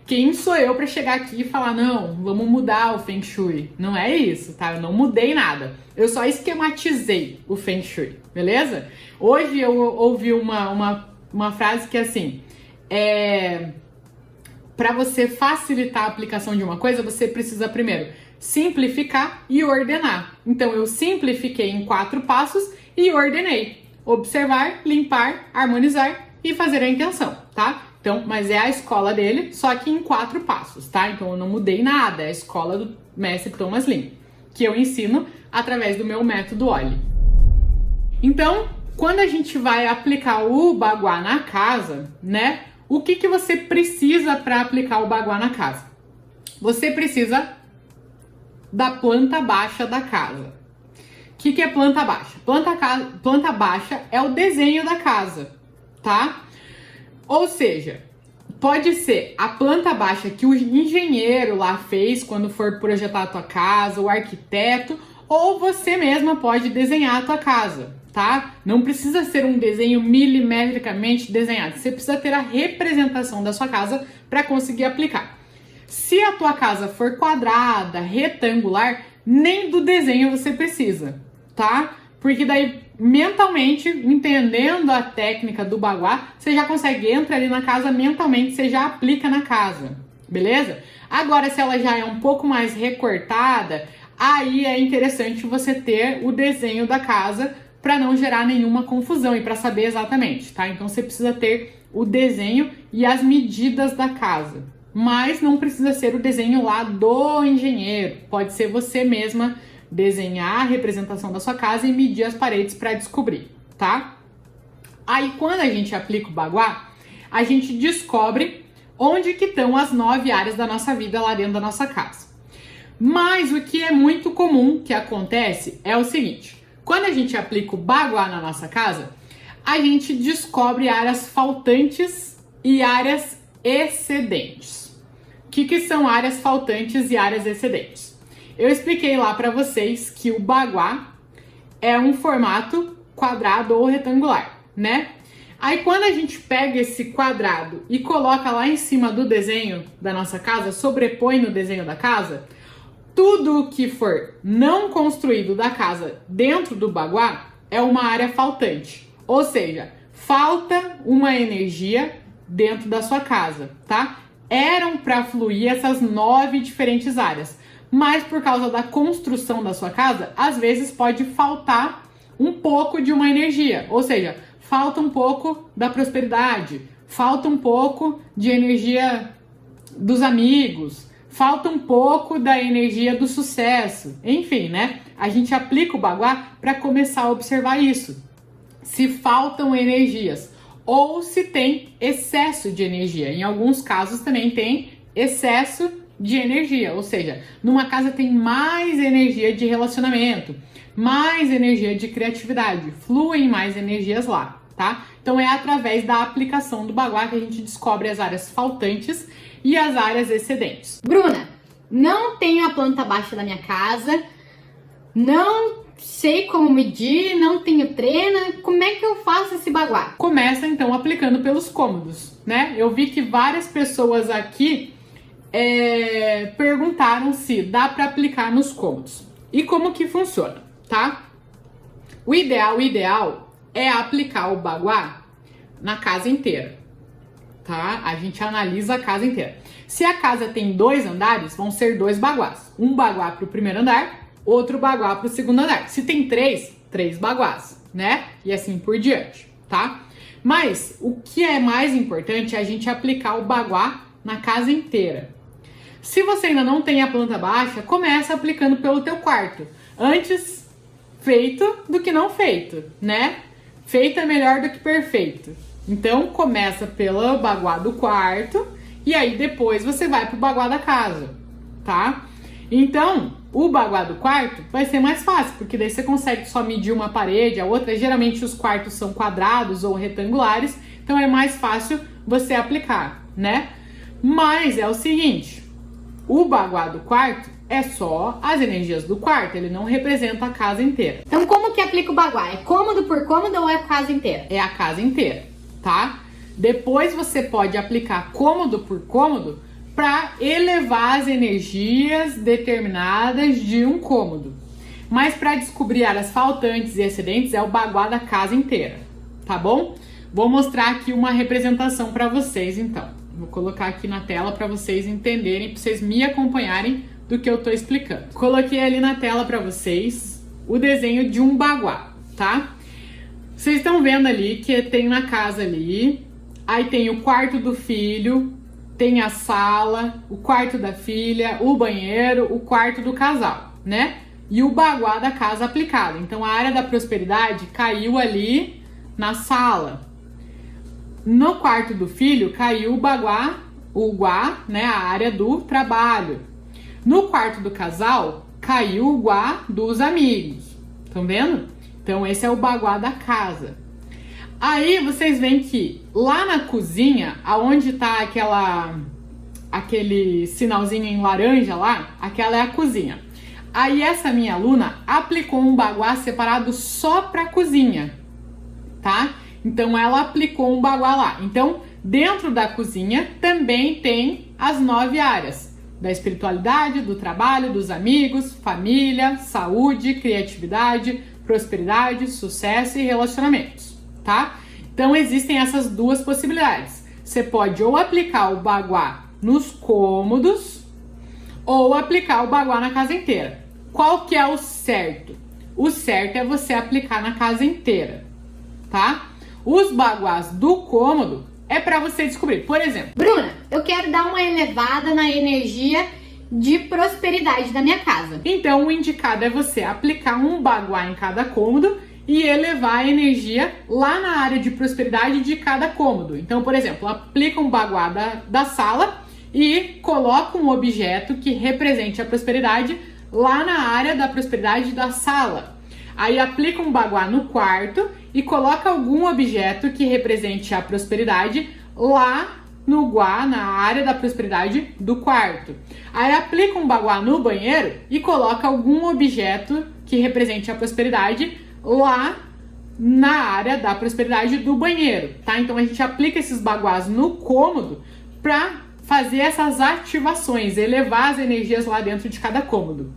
Quem sou eu para chegar aqui e falar, não, vamos mudar o Feng Shui? Não é isso, tá? Eu não mudei nada. Eu só esquematizei o Feng Shui, beleza? Hoje eu ouvi uma frase que é assim, para você facilitar a aplicação de uma coisa, você precisa primeiro simplificar e ordenar. Então eu simplifiquei em 4 passos e ordenei. Observar, limpar, harmonizar e fazer a intenção, tá? Então, mas é a escola dele, só que em 4 passos, tá? Então eu não mudei nada, é a escola do mestre Thomas Lin, que eu ensino através do meu método Oli. Então, quando a gente vai aplicar o Bagua na casa, né? O que você precisa para aplicar o Bagua na casa? Você precisa da planta baixa da casa. O que é planta baixa? Planta baixa é o desenho da casa, tá? Ou seja, pode ser a planta baixa que o engenheiro lá fez quando for projetar a tua casa, o arquiteto, ou você mesma pode desenhar a tua casa, tá? Não precisa ser um desenho milimetricamente desenhado. Você precisa ter a representação da sua casa para conseguir aplicar. Se a tua casa for quadrada, retangular, nem do desenho você precisa, tá? Porque daí, mentalmente, entendendo a técnica do Bagua, você já consegue entrar ali na casa mentalmente, você já aplica na casa, beleza? Agora, se ela já é um pouco mais recortada, aí é interessante você ter o desenho da casa para não gerar nenhuma confusão e para saber exatamente, tá? Então, você precisa ter o desenho e as medidas da casa. Mas não precisa ser o desenho lá do engenheiro, pode ser você mesma desenhar a representação da sua casa e medir as paredes para descobrir, tá? Aí quando a gente aplica o Baguá, a gente descobre onde que estão as 9 áreas da nossa vida lá dentro da nossa casa. Mas o que é muito comum que acontece é o seguinte: quando a gente aplica o Baguá na nossa casa, a gente descobre áreas faltantes e áreas excedentes. O que são áreas faltantes e áreas excedentes? Eu expliquei lá para vocês que o Baguá é um formato quadrado ou retangular, né? Aí quando a gente pega esse quadrado e coloca lá em cima do desenho da nossa casa, sobrepõe no desenho da casa, tudo o que for não construído da casa dentro do Baguá é uma área faltante. Ou seja, falta uma energia dentro da sua casa, tá? Eram para fluir essas 9 diferentes áreas, mas por causa da construção da sua casa, às vezes pode faltar um pouco de uma energia. Ou seja, falta um pouco da prosperidade, falta um pouco de energia dos amigos, falta um pouco da energia do sucesso. Enfim, né? A gente aplica o Baguá para começar a observar isso. Se faltam energias ou se tem excesso de energia. Em alguns casos também tem excesso de energia, ou seja, numa casa tem mais energia de relacionamento, mais energia de criatividade, fluem mais energias lá, tá? Então é através da aplicação do Baguá que a gente descobre as áreas faltantes e as áreas excedentes. Bruna, não tenho a planta baixa da minha casa, não sei como medir, não tenho treina, como é que eu faço esse Baguá? Começa então aplicando pelos cômodos, né? Eu vi que várias pessoas aqui perguntaram se dá para aplicar nos cômodos. E como que funciona, tá? O ideal é aplicar o Baguá na casa inteira, tá? A gente analisa a casa inteira. Se a casa tem 2 andares, vão ser 2 baguás. Um Baguá para o primeiro andar, outro Baguá para o segundo andar. Se tem 3 baguás, né? E assim por diante, tá? Mas o que é mais importante é a gente aplicar o Baguá na casa inteira. Se você ainda não tem a planta baixa, começa aplicando pelo teu quarto. Antes feito do que não feito, né? Feito é melhor do que perfeito. Então começa pelo Baguá do quarto e aí depois você vai pro Baguá da casa, tá? Então, o Baguá do quarto vai ser mais fácil, porque daí você consegue só medir uma parede, a outra. Geralmente os quartos são quadrados ou retangulares, então é mais fácil você aplicar, né? Mas é o seguinte, o Baguá do quarto é só as energias do quarto, ele não representa a casa inteira. Então como que aplica o Baguá? É cômodo por cômodo ou é a casa inteira? É a casa inteira, tá? Depois você pode aplicar cômodo por cômodo para elevar as energias determinadas de um cômodo. Mas para descobrir áreas faltantes e excedentes é o Baguá da casa inteira, tá bom? Vou mostrar aqui uma representação para vocês então. Vou colocar aqui na tela para vocês entenderem, para vocês me acompanharem do que eu tô explicando. Coloquei ali na tela para vocês o desenho de um Baguá, tá? Vocês estão vendo ali que tem na casa ali, aí tem o quarto do filho, tem a sala, o quarto da filha, o banheiro, o quarto do casal, né? E o Baguá da casa aplicado. Então a área da prosperidade caiu ali na sala. No quarto do filho caiu o Baguá, o Guá, né? A área do trabalho. No quarto do casal caiu o Guá dos amigos. Estão vendo? Então esse é o Baguá da casa. Aí vocês veem que lá na cozinha, aonde tá aquele sinalzinho em laranja lá, aquela é a cozinha. Aí essa minha aluna aplicou um Baguá separado só para cozinha, tá? Então ela aplicou um Baguá lá. Então dentro da cozinha também tem as 9 áreas da espiritualidade, do trabalho, dos amigos, família, saúde, criatividade, prosperidade, sucesso e relacionamentos, tá? Então existem essas 2 possibilidades. Você pode ou aplicar o Baguá nos cômodos ou aplicar o Baguá na casa inteira. Qual que é o certo? O certo é você aplicar na casa inteira, tá? Os Baguás do cômodo é para você descobrir. Por exemplo, Bruna, eu quero dar uma elevada na energia de prosperidade da minha casa. Então, o indicado é você aplicar um baguá em cada cômodo e elevar a energia lá na área de prosperidade de cada cômodo. Então, por exemplo, aplica um baguá da sala e coloca um objeto que represente a prosperidade lá na área da prosperidade da sala. Aí aplica um baguá no quarto e coloca algum objeto que represente a prosperidade lá no guá, na área da prosperidade do quarto. Aí aplica um baguá no banheiro e coloca algum objeto que represente a prosperidade lá na área da prosperidade do banheiro, tá? Então a gente aplica esses baguás no cômodo para fazer essas ativações, elevar as energias lá dentro de cada cômodo.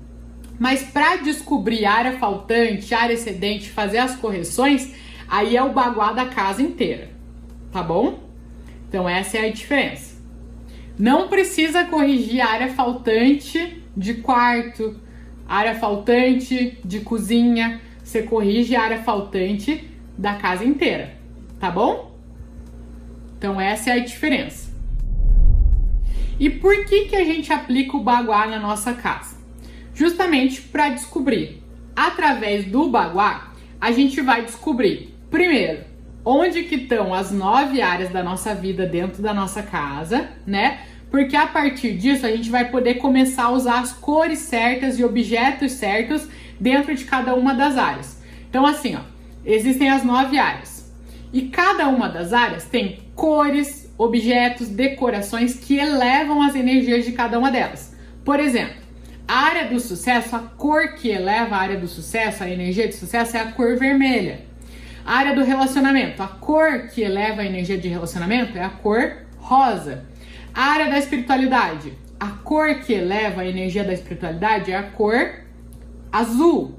Mas para descobrir área faltante, área excedente, fazer as correções, aí é o baguá da casa inteira, tá bom? Então essa é a diferença. Não precisa corrigir a área faltante de quarto, área faltante de cozinha, você corrige a área faltante da casa inteira, tá bom? Então essa é a diferença. E por que a gente aplica o baguá na nossa casa? Justamente para descobrir. Através do baguá, a gente vai descobrir, primeiro, onde que estão as 9 áreas da nossa vida dentro da nossa casa, né? Porque a partir disso a gente vai poder começar a usar as cores certas e objetos certos dentro de cada uma das áreas. Então assim, ó, existem as 9 áreas. E cada uma das áreas tem cores, objetos, decorações que elevam as energias de cada uma delas. Por exemplo, a área do sucesso, a cor que eleva a área do sucesso, a energia de sucesso é a cor vermelha. A área do relacionamento, a cor que eleva a energia de relacionamento é a cor rosa. A área da espiritualidade, a cor que eleva a energia da espiritualidade é a cor azul,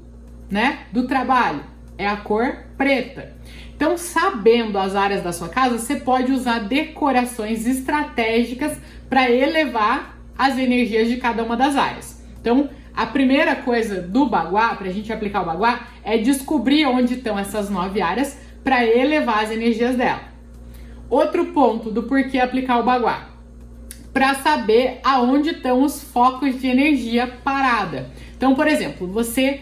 né? Do trabalho, é a cor preta. Então, sabendo as áreas da sua casa, você pode usar decorações estratégicas para elevar as energias de cada uma das áreas. Então, a primeira coisa do baguá, para a gente aplicar o baguá, é descobrir onde estão essas 9 áreas para elevar as energias dela. Outro ponto do porquê aplicar o baguá, para saber aonde estão os focos de energia parada. Então, por exemplo, você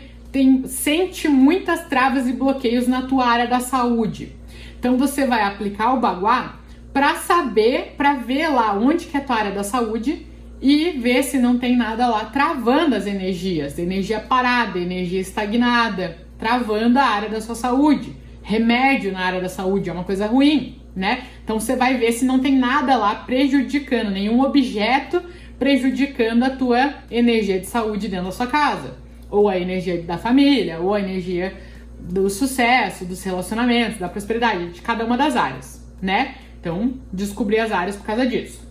sente muitas travas e bloqueios na tua área da saúde. Então, você vai aplicar o baguá para saber, para ver lá onde que é a tua área da saúde e ver se não tem nada lá travando as energias, energia parada, energia estagnada, travando a área da sua saúde. Remédio na área da saúde é uma coisa ruim, né? Então você vai ver se não tem nada lá prejudicando, nenhum objeto prejudicando a tua energia de saúde dentro da sua casa, ou a energia da família, ou a energia do sucesso, dos relacionamentos, da prosperidade, de cada uma das áreas, né? Então, descobrir as áreas por causa disso.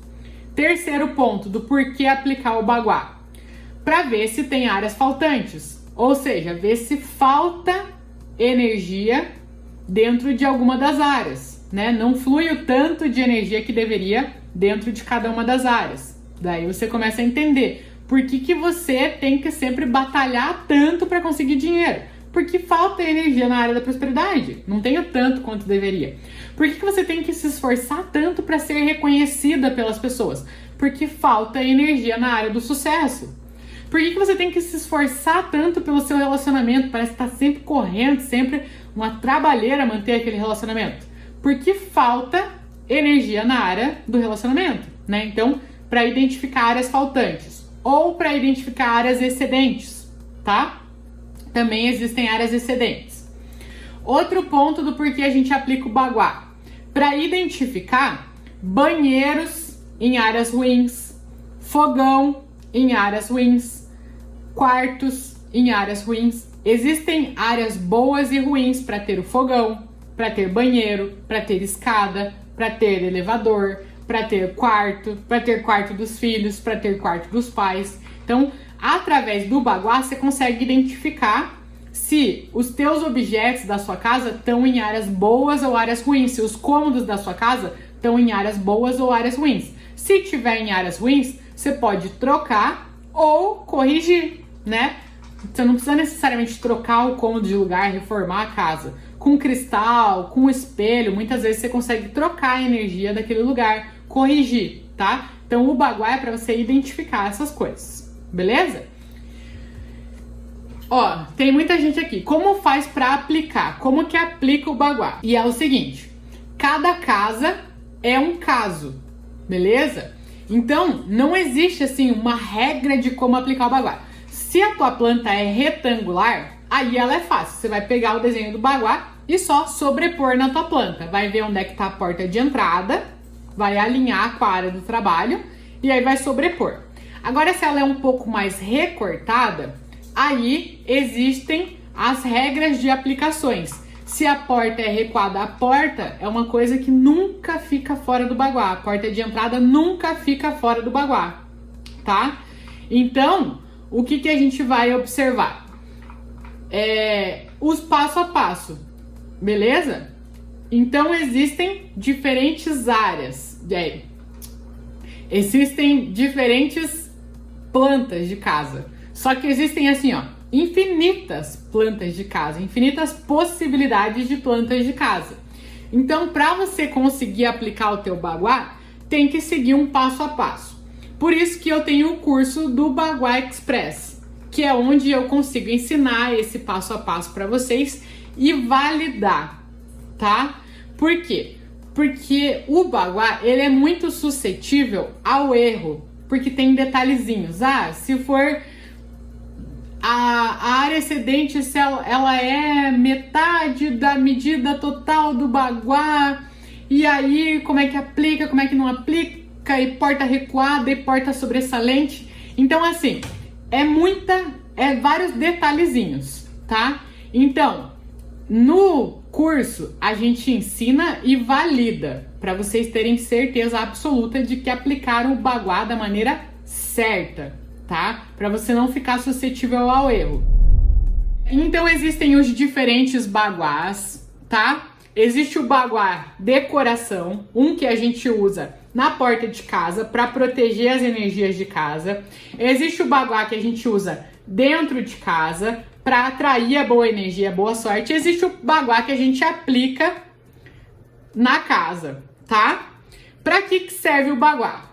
Terceiro ponto do porquê aplicar o baguá, para ver se tem áreas faltantes, ou seja, ver se falta energia dentro de alguma das áreas, né? Não flui o tanto de energia que deveria dentro de cada uma das áreas. Daí você começa a entender por que você tem que sempre batalhar tanto para conseguir dinheiro. Porque falta energia na área da prosperidade. Não tenho tanto quanto deveria. Por que você tem que se esforçar tanto para ser reconhecida pelas pessoas? Porque falta energia na área do sucesso. Por que você tem que se esforçar tanto pelo seu relacionamento? Parece que está sempre correndo, sempre uma trabalheira manter aquele relacionamento. Porque falta energia na área do relacionamento, né? Então, para identificar áreas faltantes ou para identificar áreas excedentes, tá? Também existem áreas excedentes. Outro ponto do porquê a gente aplica o baguá, para identificar banheiros em áreas ruins, fogão em áreas ruins, quartos em áreas ruins. Existem áreas boas e ruins para ter o fogão, para ter banheiro, para ter escada, para ter elevador, para ter quarto dos filhos, para ter quarto dos pais. Então, através do baguá, você consegue identificar se os teus objetos da sua casa estão em áreas boas ou áreas ruins, se os cômodos da sua casa estão em áreas boas ou áreas ruins. Se tiver em áreas ruins, você pode trocar ou corrigir, né? Você não precisa necessariamente trocar o cômodo de lugar, reformar a casa. Com cristal, com espelho, muitas vezes você consegue trocar a energia daquele lugar, corrigir, tá? Então o baguá é para você identificar essas coisas. beleza? Ó, tem muita gente aqui. Como faz pra aplicar? Como que aplica o baguá? E é o seguinte, cada casa é um caso, beleza? Então, não existe assim uma regra de como aplicar o baguá. Se a tua planta é retangular, aí ela é fácil. Você vai pegar o desenho do baguá e só sobrepor na tua planta. Vai ver onde é que tá a porta de entrada, vai alinhar com a área do trabalho e aí vai sobrepor. Agora, se ela é um pouco mais recortada, aí existem as regras de aplicações. Se a porta é recuada, a porta é uma coisa que nunca fica fora do baguá. A porta de entrada nunca fica fora do baguá, tá? Então, o que a gente vai observar? Os passo a passo, beleza? Então, existem diferentes áreas. Existem diferentes plantas de casa. Só que existem assim, ó, infinitas plantas de casa, infinitas possibilidades de plantas de casa. Então, para você conseguir aplicar o teu baguá, tem que seguir um passo a passo. Por isso que eu tenho o curso do Baguá Express, que é onde eu consigo ensinar esse passo a passo para vocês e validar, tá? Por quê? Porque o baguá, ele é muito suscetível ao erro, porque tem detalhezinhos. Se for a área excedente, se ela é metade da medida total do baguá, e aí como é que aplica, como é que não aplica, e porta recuada e porta sobressalente. Então, assim, é vários detalhezinhos, tá? Então, no curso a gente ensina e valida para vocês terem certeza absoluta de que aplicaram o baguá da maneira certa, tá? Para você não ficar suscetível ao erro. Então existem os diferentes baguás, tá? Existe o baguá decoração, um que a gente usa na porta de casa para proteger as energias de casa. Existe o baguá que a gente usa dentro de casa para atrair a boa energia, a boa sorte. Existe o baguá que a gente aplica na casa, tá? Para que serve o baguá?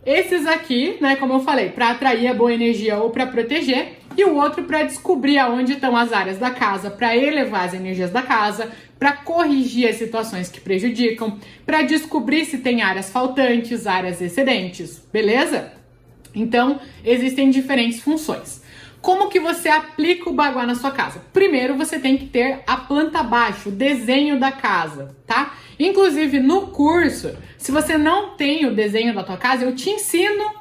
Esses aqui, né, como eu falei, para atrair a boa energia ou para proteger, e o outro para descobrir aonde estão as áreas da casa, para elevar as energias da casa, para corrigir as situações que prejudicam, para descobrir se tem áreas faltantes, áreas excedentes, beleza? Então, existem diferentes funções. Como que você aplica o baguá na sua casa? Primeiro, você tem que ter a planta baixa, o desenho da casa, tá? Inclusive, no curso, se você não tem o desenho da tua casa, eu te ensino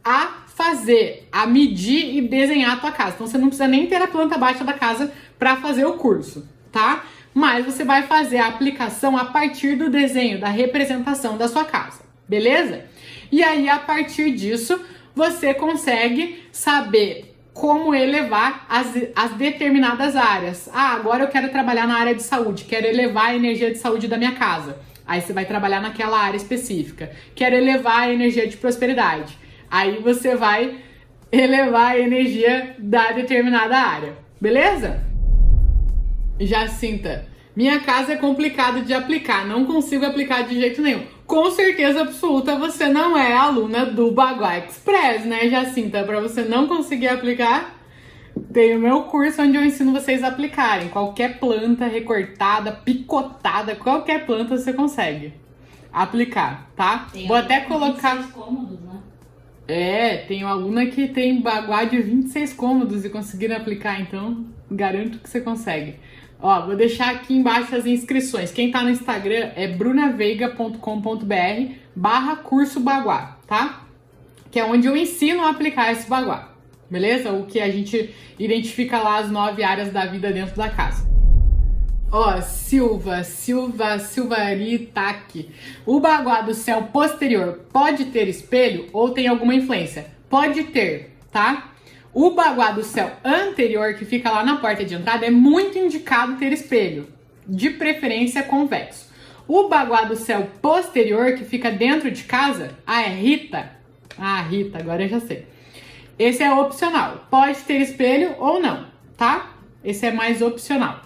a fazer, a medir e desenhar a tua casa. Então, você não precisa nem ter a planta baixa da casa para fazer o curso, tá? Mas você vai fazer a aplicação a partir do desenho, da representação da sua casa, beleza? E aí, a partir disso, você consegue saber como elevar as determinadas áreas. Agora eu quero trabalhar na área de saúde, quero elevar a energia de saúde da minha casa. Aí você vai trabalhar naquela área específica. Quero elevar a energia de prosperidade. Aí você vai elevar a energia da determinada área. Beleza? Jacinta, minha casa é complicado de aplicar, não consigo aplicar de jeito nenhum. Com certeza absoluta você não é aluna do Baguá Express, né, Jacinta? Para você não conseguir aplicar, tem o meu curso onde eu ensino vocês a aplicarem. Qualquer planta recortada, picotada, qualquer planta você consegue aplicar, tá? Tem Vou até colocar... 26 cômodos, né? Tem uma aluna que tem baguá de 26 cômodos e conseguiram aplicar, então garanto que você consegue. Ó, vou deixar aqui embaixo as inscrições. Quem tá no Instagram é brunaveiga.com.br/curso baguá, tá? Que é onde eu ensino a aplicar esse baguá, beleza? O que a gente identifica lá as 9 áreas da vida dentro da casa. Ó, Silvaritaki. O baguá do céu posterior pode ter espelho ou tem alguma influência? Pode ter, tá? O baguá do céu anterior, que fica lá na porta de entrada, é muito indicado ter espelho, de preferência convexo. O baguá do céu posterior, que fica dentro de casa, Rita, agora eu já sei. Esse é opcional, pode ter espelho ou não, tá? Esse é mais opcional.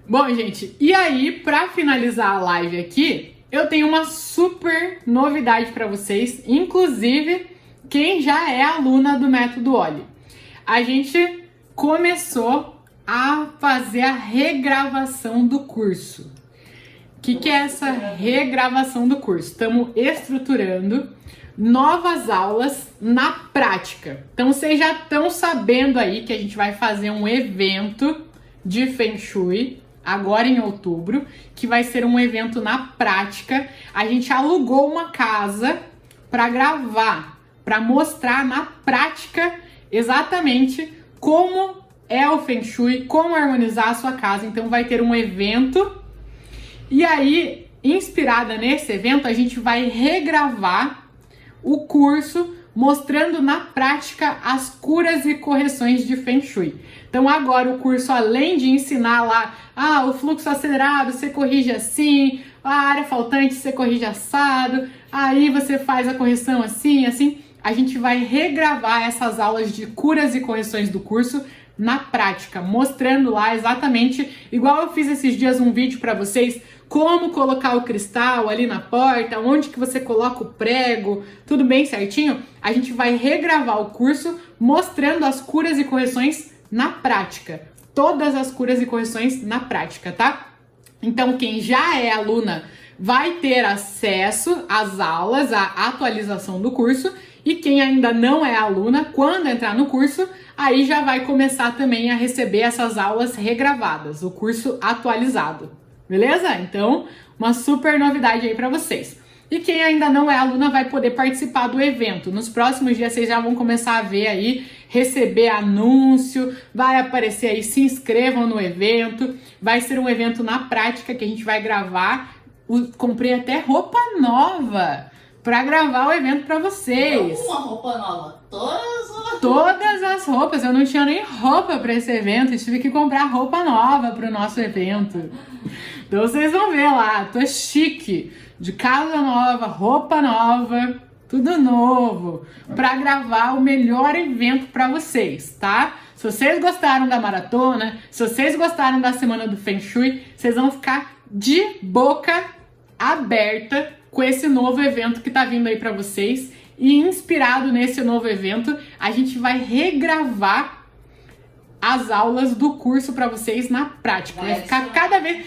Bom, gente, e aí, pra finalizar a live aqui, eu tenho uma super novidade pra vocês, inclusive... quem já é aluna do Método Oli, a gente começou a fazer a regravação do curso. O que é essa regravação do curso? Estamos estruturando novas aulas na prática. Então, vocês já estão sabendo aí que a gente vai fazer um evento de Feng Shui agora em outubro, que vai ser um evento na prática. A gente alugou uma casa para gravar, para mostrar na prática exatamente como é o Feng Shui, como harmonizar a sua casa. Então vai ter um evento e aí, inspirada nesse evento, a gente vai regravar o curso mostrando na prática as curas e correções de Feng Shui. Então agora o curso, além de ensinar lá, o fluxo acelerado você corrige assim, a área faltante você corrige assado, aí você faz a correção assim, assim, a gente vai regravar essas aulas de curas e correções do curso na prática, mostrando lá exatamente, igual eu fiz esses dias um vídeo para vocês, como colocar o cristal ali na porta, onde que você coloca o prego, tudo bem certinho? A gente vai regravar o curso mostrando as curas e correções na prática. Todas as curas e correções na prática, tá? Então, quem já é aluna vai ter acesso às aulas, à atualização do curso, e quem ainda não é aluna, quando entrar no curso, aí já vai começar também a receber essas aulas regravadas, o curso atualizado. Beleza? Então, uma super novidade aí para vocês. E quem ainda não é aluna vai poder participar do evento. Nos próximos dias vocês já vão começar a ver aí, receber anúncio, vai aparecer aí, se inscrevam no evento. Vai ser um evento na prática que a gente vai gravar. Comprei até roupa nova para gravar o evento para vocês. Uma roupa nova. Todas as roupas. Eu não tinha nem roupa para esse evento. Eu tive que comprar roupa nova para o nosso evento. Então vocês vão ver lá, tô chique, de casa nova, roupa nova, tudo novo, para gravar o melhor evento para vocês, tá? Se vocês gostaram da maratona, se vocês gostaram da semana do Feng Shui, vocês vão ficar de boca aberta com esse novo evento que tá vindo aí para vocês. E inspirado nesse novo evento, a gente vai regravar as aulas do curso para vocês na prática. Vai ficar cada vez...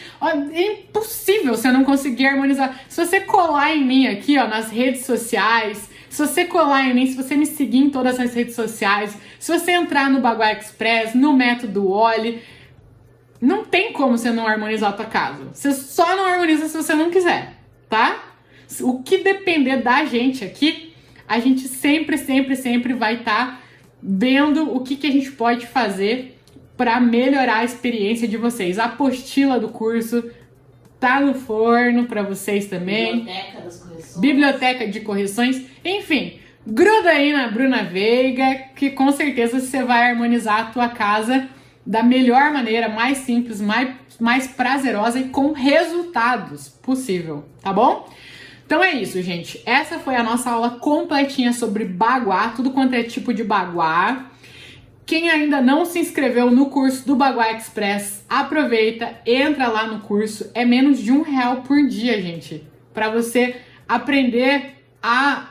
é impossível você não conseguir harmonizar. Se você colar em mim aqui, nas redes sociais, se você colar em mim, se você me seguir em todas as redes sociais, se você entrar no Bagua Express, no Método Oli, não tem como você não harmonizar a tua casa. Você só não harmoniza se você não quiser, tá? O que depender da gente aqui, a gente sempre vai estar vendo o que a gente pode fazer para melhorar a experiência de vocês. A apostila do curso tá no forno para vocês também. Biblioteca das correções. Biblioteca de correções. Enfim, gruda aí na Bruna Veiga, que com certeza você vai harmonizar a tua casa da melhor maneira, mais simples, mais prazerosa e com resultados possível, tá bom? Então é isso, gente. Essa foi a nossa aula completinha sobre Bagua, tudo quanto é tipo de Bagua. Quem ainda não se inscreveu no curso do Bagua Express, aproveita, entra lá no curso. É menos de R$1 por dia, gente, para você aprender a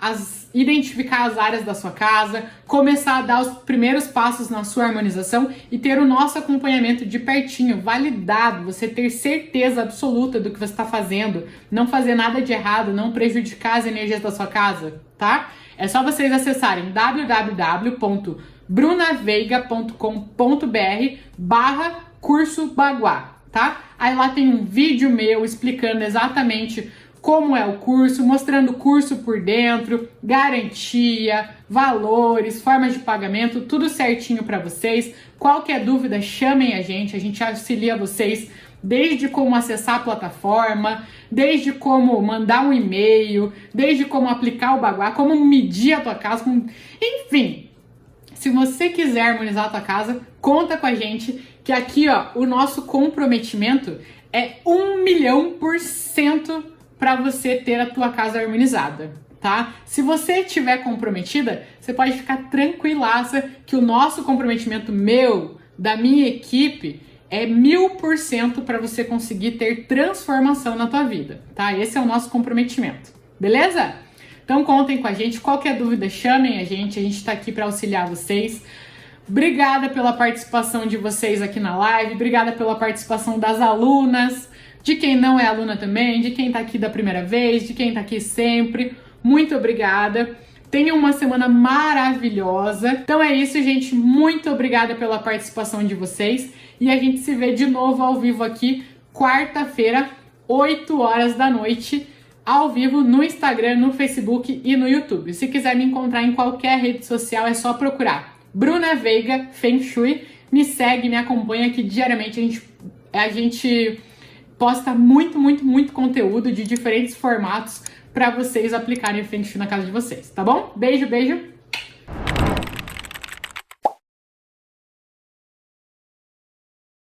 identificar as áreas da sua casa, começar a dar os primeiros passos na sua harmonização e ter o nosso acompanhamento de pertinho, validado, você ter certeza absoluta do que você está fazendo, não fazer nada de errado, não prejudicar as energias da sua casa, tá? É só vocês acessarem www.brunaveiga.com.br/curso Bagua, tá? Aí lá tem um vídeo meu explicando exatamente como é o curso, mostrando o curso por dentro, garantia, valores, formas de pagamento, tudo certinho para vocês. Qualquer dúvida, chamem a gente auxilia vocês desde como acessar a plataforma, desde como mandar um e-mail, desde como aplicar o Bagua, como medir a tua casa, enfim. Se você quiser harmonizar a tua casa, conta com a gente, que aqui, o nosso comprometimento é 1.000.000% para você ter a tua casa harmonizada, tá? Se você estiver comprometida, você pode ficar tranquilaça que o nosso comprometimento da minha equipe, é 1000% para você conseguir ter transformação na tua vida, tá? Esse é o nosso comprometimento, beleza? Então contem com a gente, qualquer dúvida chamem a gente tá aqui para auxiliar vocês. Obrigada pela participação de vocês aqui na live, obrigada pela participação das alunas, de quem não é aluna também, de quem tá aqui da primeira vez, de quem tá aqui sempre. Muito obrigada. Tenham uma semana maravilhosa. Então é isso, gente. Muito obrigada pela participação de vocês. E a gente se vê de novo ao vivo aqui, quarta-feira, 8 horas da noite, ao vivo no Instagram, no Facebook e no YouTube. Se quiser me encontrar em qualquer rede social, é só procurar Bruna Veiga Feng Shui. Me segue, me acompanha, que diariamente a gente posta muito conteúdo de diferentes formatos para vocês aplicarem o Feng Shui na casa de vocês, tá bom? Beijo, beijo!